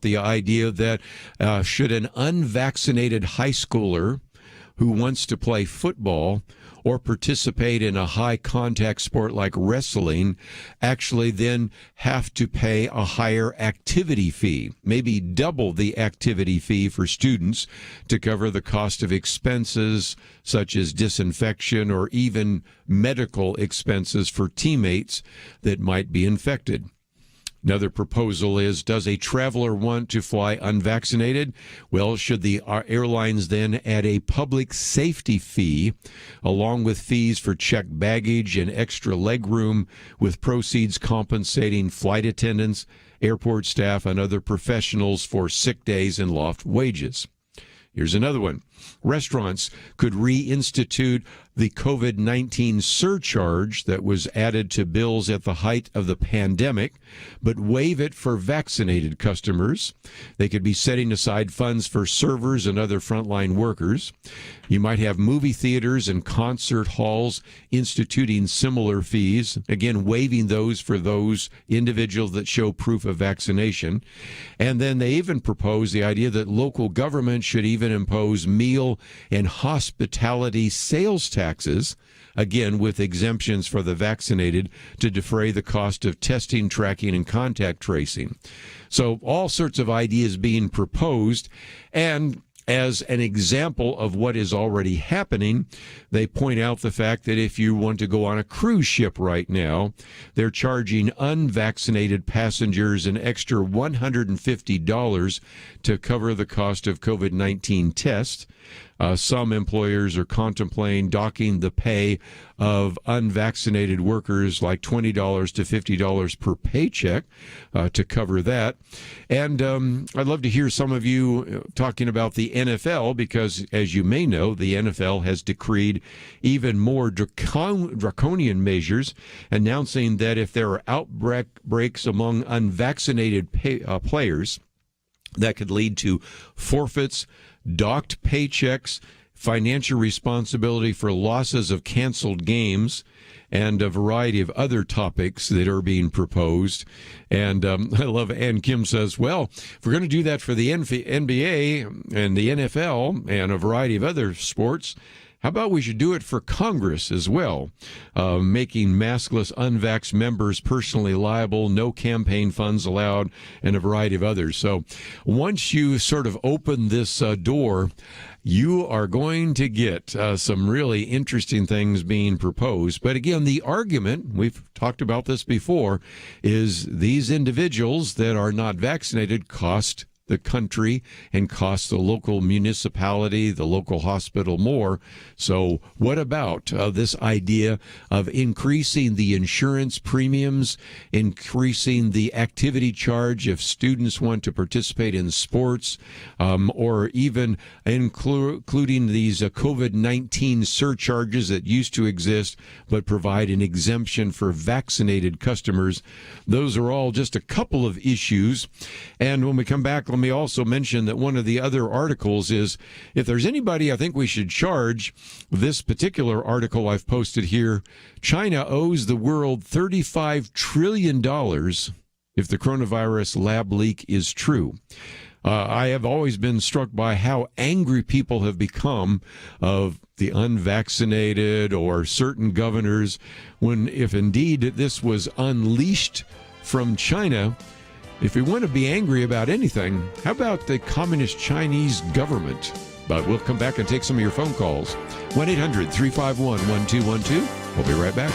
the idea that should an unvaccinated high schooler who wants to play football or participate in a high contact sport like wrestling actually then have to pay a higher activity fee, maybe double the activity fee for students to cover the cost of expenses such as disinfection or even medical expenses for teammates that might be infected. Another proposal is, does a traveler want to fly unvaccinated? Well, should the airlines then add a public safety fee along with fees for checked baggage and extra legroom, with proceeds compensating flight attendants, airport staff, and other professionals for sick days and lost wages? Here's another one. Restaurants could reinstitute the COVID-19 surcharge that was added to bills at the height of the pandemic, but waive it for vaccinated customers. They could be setting aside funds for servers and other frontline workers. You might have movie theaters and concert halls instituting similar fees, again, waiving those for those individuals that show proof of vaccination. And then they even propose the idea that local government should even impose meal and hospitality sales taxes, again with exemptions for the vaccinated to defray the cost of testing, tracking, and contact tracing. So all sorts of ideas being proposed, and as an example of what is already happening, they point out the fact that if you want to go on a cruise ship right now, they're charging unvaccinated passengers an extra $150 to cover the cost of COVID-19 tests. Some employers are contemplating docking the pay of unvaccinated workers like $20 to $50 per paycheck to cover that. And I'd love to hear some of you talking about the NFL, because as you may know, the NFL has decreed even more draconian measures, announcing that if there are outbreaks among unvaccinated players, that could lead to forfeits, docked paychecks, financial responsibility for losses of canceled games, and a variety of other topics that are being proposed. And I love Ann Kim says, well, if we're going to do that for the NBA and the NFL and a variety of other sports, how about we should do it for Congress as well, making maskless unvaxxed members personally liable, no campaign funds allowed, and a variety of others. So once you sort of open this door, you are going to get some really interesting things being proposed. But again, the argument, we've talked about this before, is these individuals that are not vaccinated cost the country and cost the local municipality, the local hospital more. So what about this idea of increasing the insurance premiums, increasing the activity charge if students want to participate in sports, or even including these COVID-19 surcharges that used to exist but provide an exemption for vaccinated customers? Those are all just a couple of issues. And when we come back, let me also mention that one of the other articles is, if there's anybody I think we should charge, this particular article I've posted here, China owes the world $35 trillion if the coronavirus lab leak is true. I have always been struck by how angry people have become of the unvaccinated or certain governors when, if indeed this was unleashed from China. If we want to be angry about anything, how about the communist Chinese government? But we'll come back and take some of your phone calls. 1-800-351-1212. We'll be right back.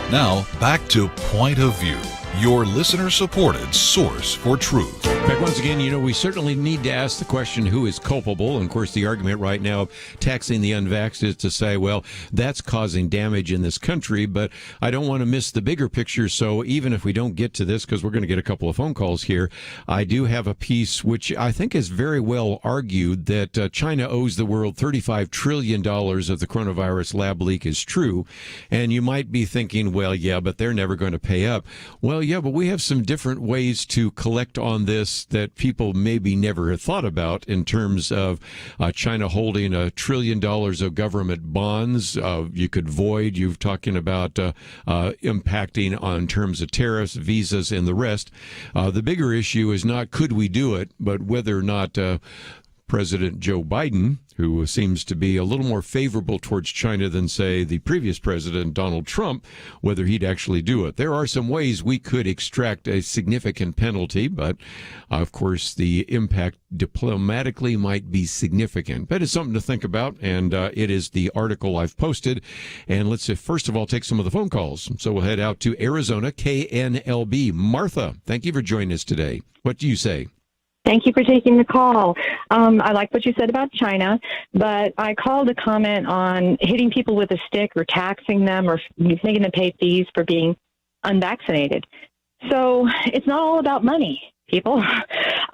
Now, back to Point of View, your listener-supported source for truth. Back once again, we certainly need to ask the question, who is culpable? And, of course, the argument right now of taxing the unvaxxed is to say, well, that's causing damage in this country, but I don't want to miss the bigger picture. So even if we don't get to this, because we're going to get a couple of phone calls here, I do have a piece which I think is very well argued that China owes the world $35 trillion of the coronavirus lab leak is true. And you might be thinking, well, yeah, but they're never going to pay up. Well, yeah, but we have some different ways to collect on this that people maybe never have thought about in terms of China holding $1 trillion of government bonds. You could void. You're talking about impacting on terms of tariffs, visas, and the rest. The bigger issue is not could we do it, but whether or not President Joe Biden, who seems to be a little more favorable towards China than, say, the previous president, Donald Trump, whether he'd actually do it. There are some ways we could extract a significant penalty, but, of course, the impact diplomatically might be significant. But it's something to think about, and it is the article I've posted. And let's, first of all, take some of the phone calls. So we'll head out to Arizona, KNLB. Martha, thank you for joining us today. What do you say? Thank you for taking the call. I like what you said about China, but I called to comment on hitting people with a stick or taxing them or making them pay fees for being unvaccinated. So it's not all about money, people.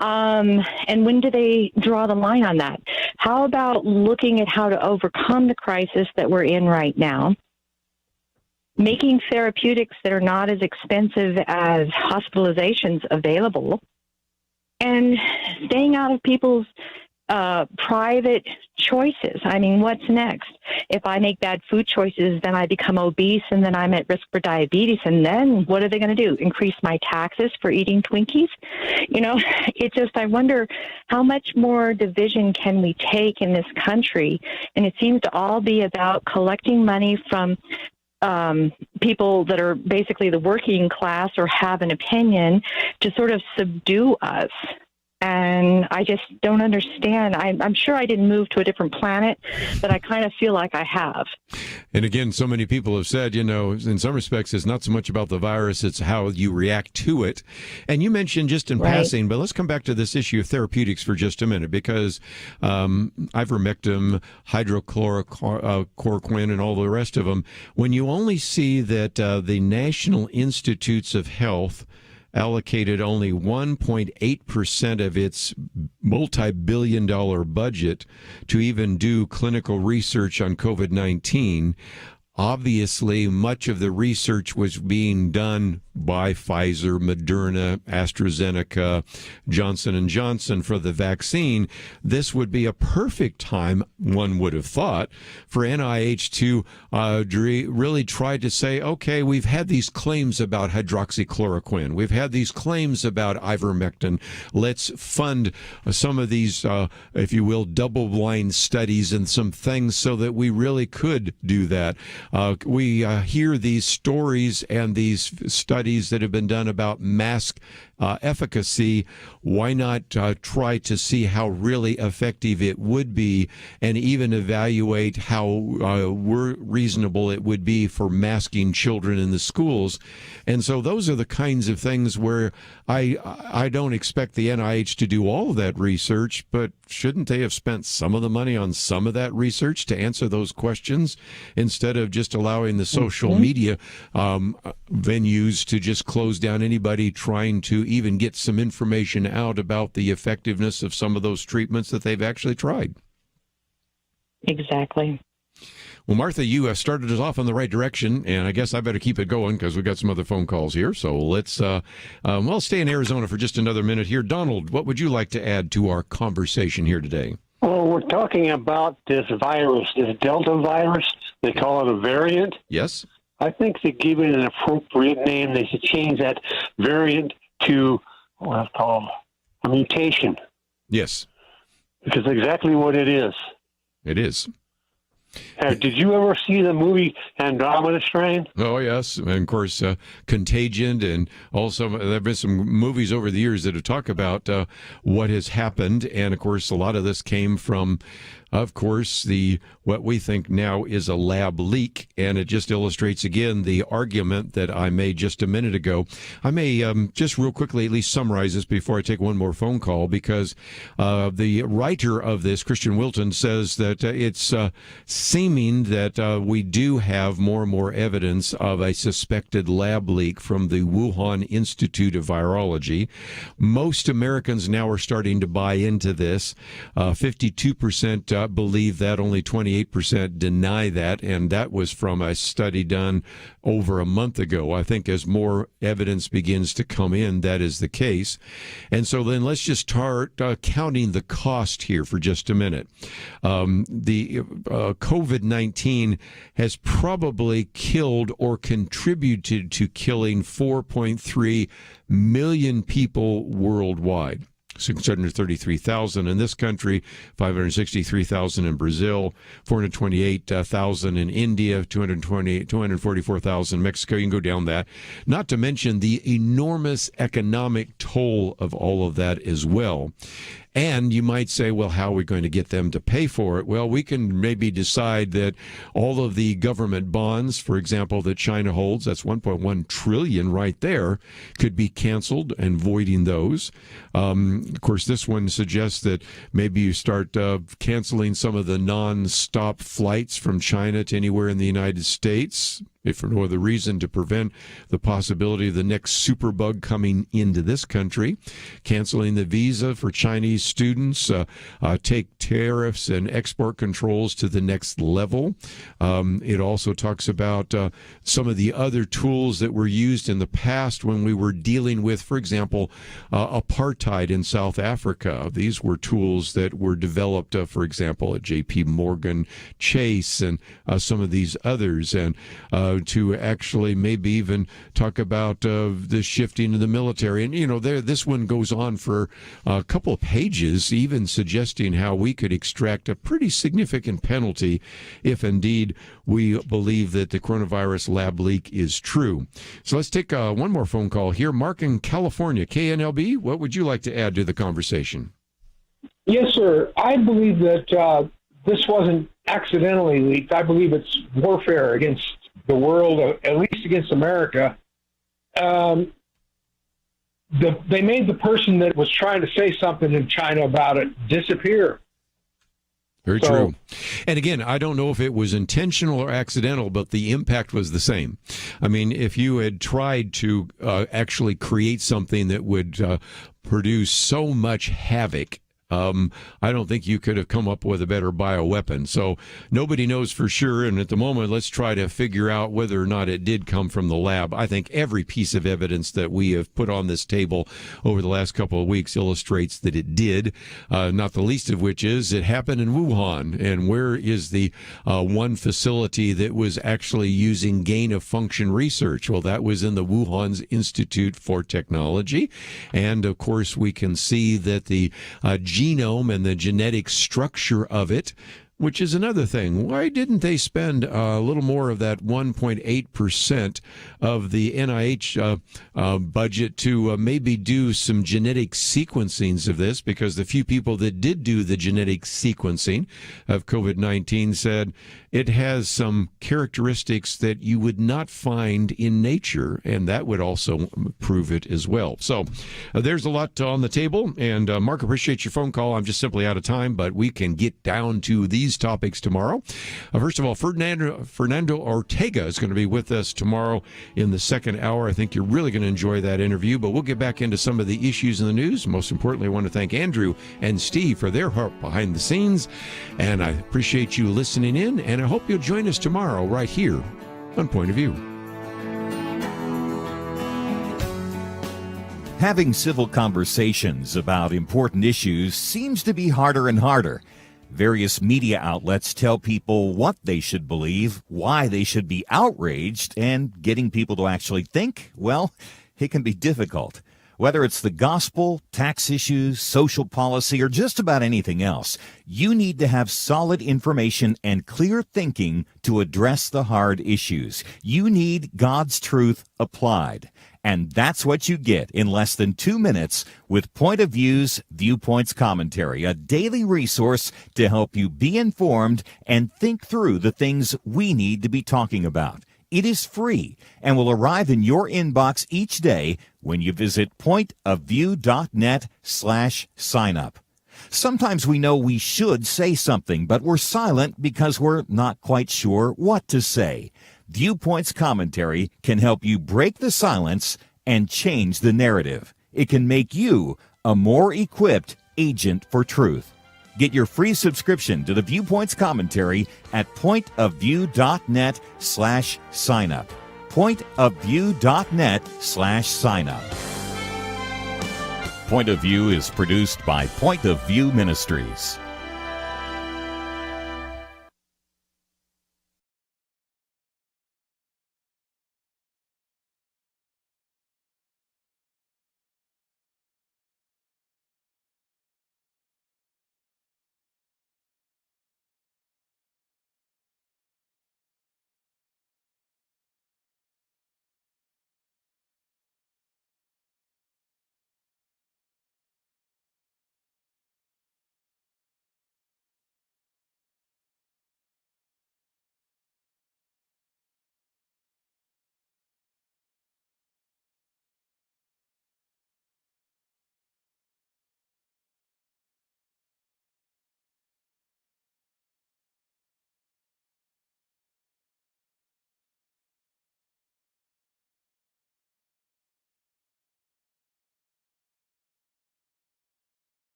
And when do they draw the line on that? How about looking at how to overcome the crisis that we're in right now? Making therapeutics that are not as expensive as hospitalizations available, and staying out of people's private choices. I mean, what's next? If I make bad food choices, then I become obese, and then I'm at risk for diabetes, and then what are they going to do? Increase my taxes for eating Twinkies? You know, it just, I wonder how much more division can we take in this country? And it seems to all be about collecting money from people that are basically the working class or have an opinion to sort of subdue us. And I just don't understand. I'm sure I didn't move to a different planet, but I kind of feel like I have. And again, so many people have said, you know, in some respects, it's not so much about the virus, it's how you react to it. And you mentioned just in passing, but let's come back to this issue of therapeutics for just a minute, because ivermectin, hydrochloroquine, and all the rest of them, when you only see that the National Institutes of Health allocated only 1.8% of its multi-billion-dollar budget to even do clinical research on COVID-19. Obviously, much of the research was being done by Pfizer, Moderna, AstraZeneca, Johnson & Johnson for the vaccine. This would be a perfect time, one would have thought, for NIH to really try to say, okay, we've had these claims about hydroxychloroquine. We've had these claims about ivermectin. Let's fund some of these, if you will, double-blind studies and some things so that we really could do that. We hear these stories and these studies that have been done about mask efficacy. Why not try to see how really effective it would be, and even evaluate how reasonable it would be for masking children in the schools? And so those are the kinds of things where I don't expect the NIH to do all of that research, but shouldn't they have spent some of the money on some of that research to answer those questions, instead of just allowing the social media venues to just close down anybody trying to even get some information out about the effectiveness of some of those treatments that they've actually tried? Exactly. Well, Martha, you started us off in the right direction, and I guess I better keep it going because we've got some other phone calls here. So let's, stay in Arizona for just another minute here. Donald, what would you like to add to our conversation here today? Well, we're talking about this virus, this Delta virus. They call it a variant. Yes. I think to give it an appropriate name, they should change that variant to what's called a mutation. Yes. Because exactly what it is. It is. Did you ever see the movie Andromeda Strain? Oh, yes. And of course, Contagion, and also there have been some movies over the years that have talked about what has happened. And of course, a lot of this came from, of course, what we think now is a lab leak. And it just illustrates again the argument that I made just a minute ago. I may just real quickly at least summarize this before I take one more phone call, because the writer of this, Christian Wilton, says that it seems seeming that we do have more and more evidence of a suspected lab leak from the Wuhan Institute of Virology. Most Americans now are starting to buy into this. 52% believe that, only 28% deny that, and that was from a study done over a month ago. I think as more evidence begins to come in, that is the case. And so then let's just start counting the cost here for just a minute. The COVID-19 has probably killed or contributed to killing 4.3 million people worldwide. 633,000 in this country, 563,000 in Brazil, 428,000 in India, 244,000 in Mexico. You can go down that. Not to mention the enormous economic toll of all of that as well. And you might say, well, how are we going to get them to pay for it? Well, we can maybe decide that all of the government bonds, for example, that China holds, that's 1.1 trillion right there, could be canceled and voiding those. Of course, this one suggests that maybe you start canceling some of the non-stop flights from China to anywhere in the United States, if for no other reason, to prevent the possibility of the next superbug coming into this country. Canceling the visa for Chinese students, take tariffs and export controls to the next level. It also talks about some of the other tools that were used in the past when we were dealing with, for example, apartheid in South Africa. These were tools that were developed, for example, at J.P. Morgan Chase and some of these others, and to actually maybe even talk about the shifting of the military. And, you know, this one goes on for a couple of pages, even suggesting how we could extract a pretty significant penalty if indeed we believe that the coronavirus lab leak is true. So let's take one more phone call here. Mark in California, KNLB, what would you like to add to the conversation? Yes, sir. I believe that this wasn't accidentally leaked. I believe it's warfare against the world, at least against America. They made the person that was trying to say something in China about it disappear. Very true. And again, I don't know if it was intentional or accidental, but the impact was the same. I mean, if you had tried to actually create something that would produce so much havoc, I don't think you could have come up with a better bioweapon. So nobody knows for sure. And at the moment, let's try to figure out whether or not it did come from the lab. I think every piece of evidence that we have put on this table over the last couple of weeks illustrates that it did, not the least of which is it happened in Wuhan. And where is the one facility that was actually using gain-of-function research? Well, that was in the Wuhan's Institute for Technology. And, of course, we can see that the genome and the genetic structure of it, which is another thing. Why didn't they spend a little more of that 1.8% of the NIH budget to maybe do some genetic sequencings of this? Because the few people that did do the genetic sequencing of COVID-19 said it has some characteristics that you would not find in nature, and that would also prove it as well. So there's a lot on the table, and Mark, appreciate your phone call. I'm just simply out of time, but we can get down to these topics tomorrow. First of all, Fernando Ortega is going to be with us tomorrow in the second hour. I think you're really going to enjoy that interview, but we'll get back into some of the issues in the news. Most importantly, I want to thank Andrew and Steve for their help behind the scenes, and I appreciate you listening in, and I hope you'll join us tomorrow right here on Point of View. Having civil conversations about important issues seems to be harder and harder. Various media outlets tell people what they should believe, why they should be outraged, and getting people to actually think, well, it can be difficult. Whether it's the gospel, tax issues, social policy, or just about anything else, you need to have solid information and clear thinking to address the hard issues. You need God's truth applied. And that's what you get in less than 2 minutes with Point of View's Viewpoints Commentary, a daily resource to help you be informed and think through the things we need to be talking about. It is free and will arrive in your inbox each day when you visit pointofview.net/signup. Sometimes we know we should say something, but we're silent because we're not quite sure what to say. Viewpoints Commentary can help you break the silence and change the narrative. It can make you a more equipped agent for truth. Get your free subscription to the Viewpoints Commentary at pointofview.net/signup. pointofview.net/signup. Point of View is produced by Point of View Ministries.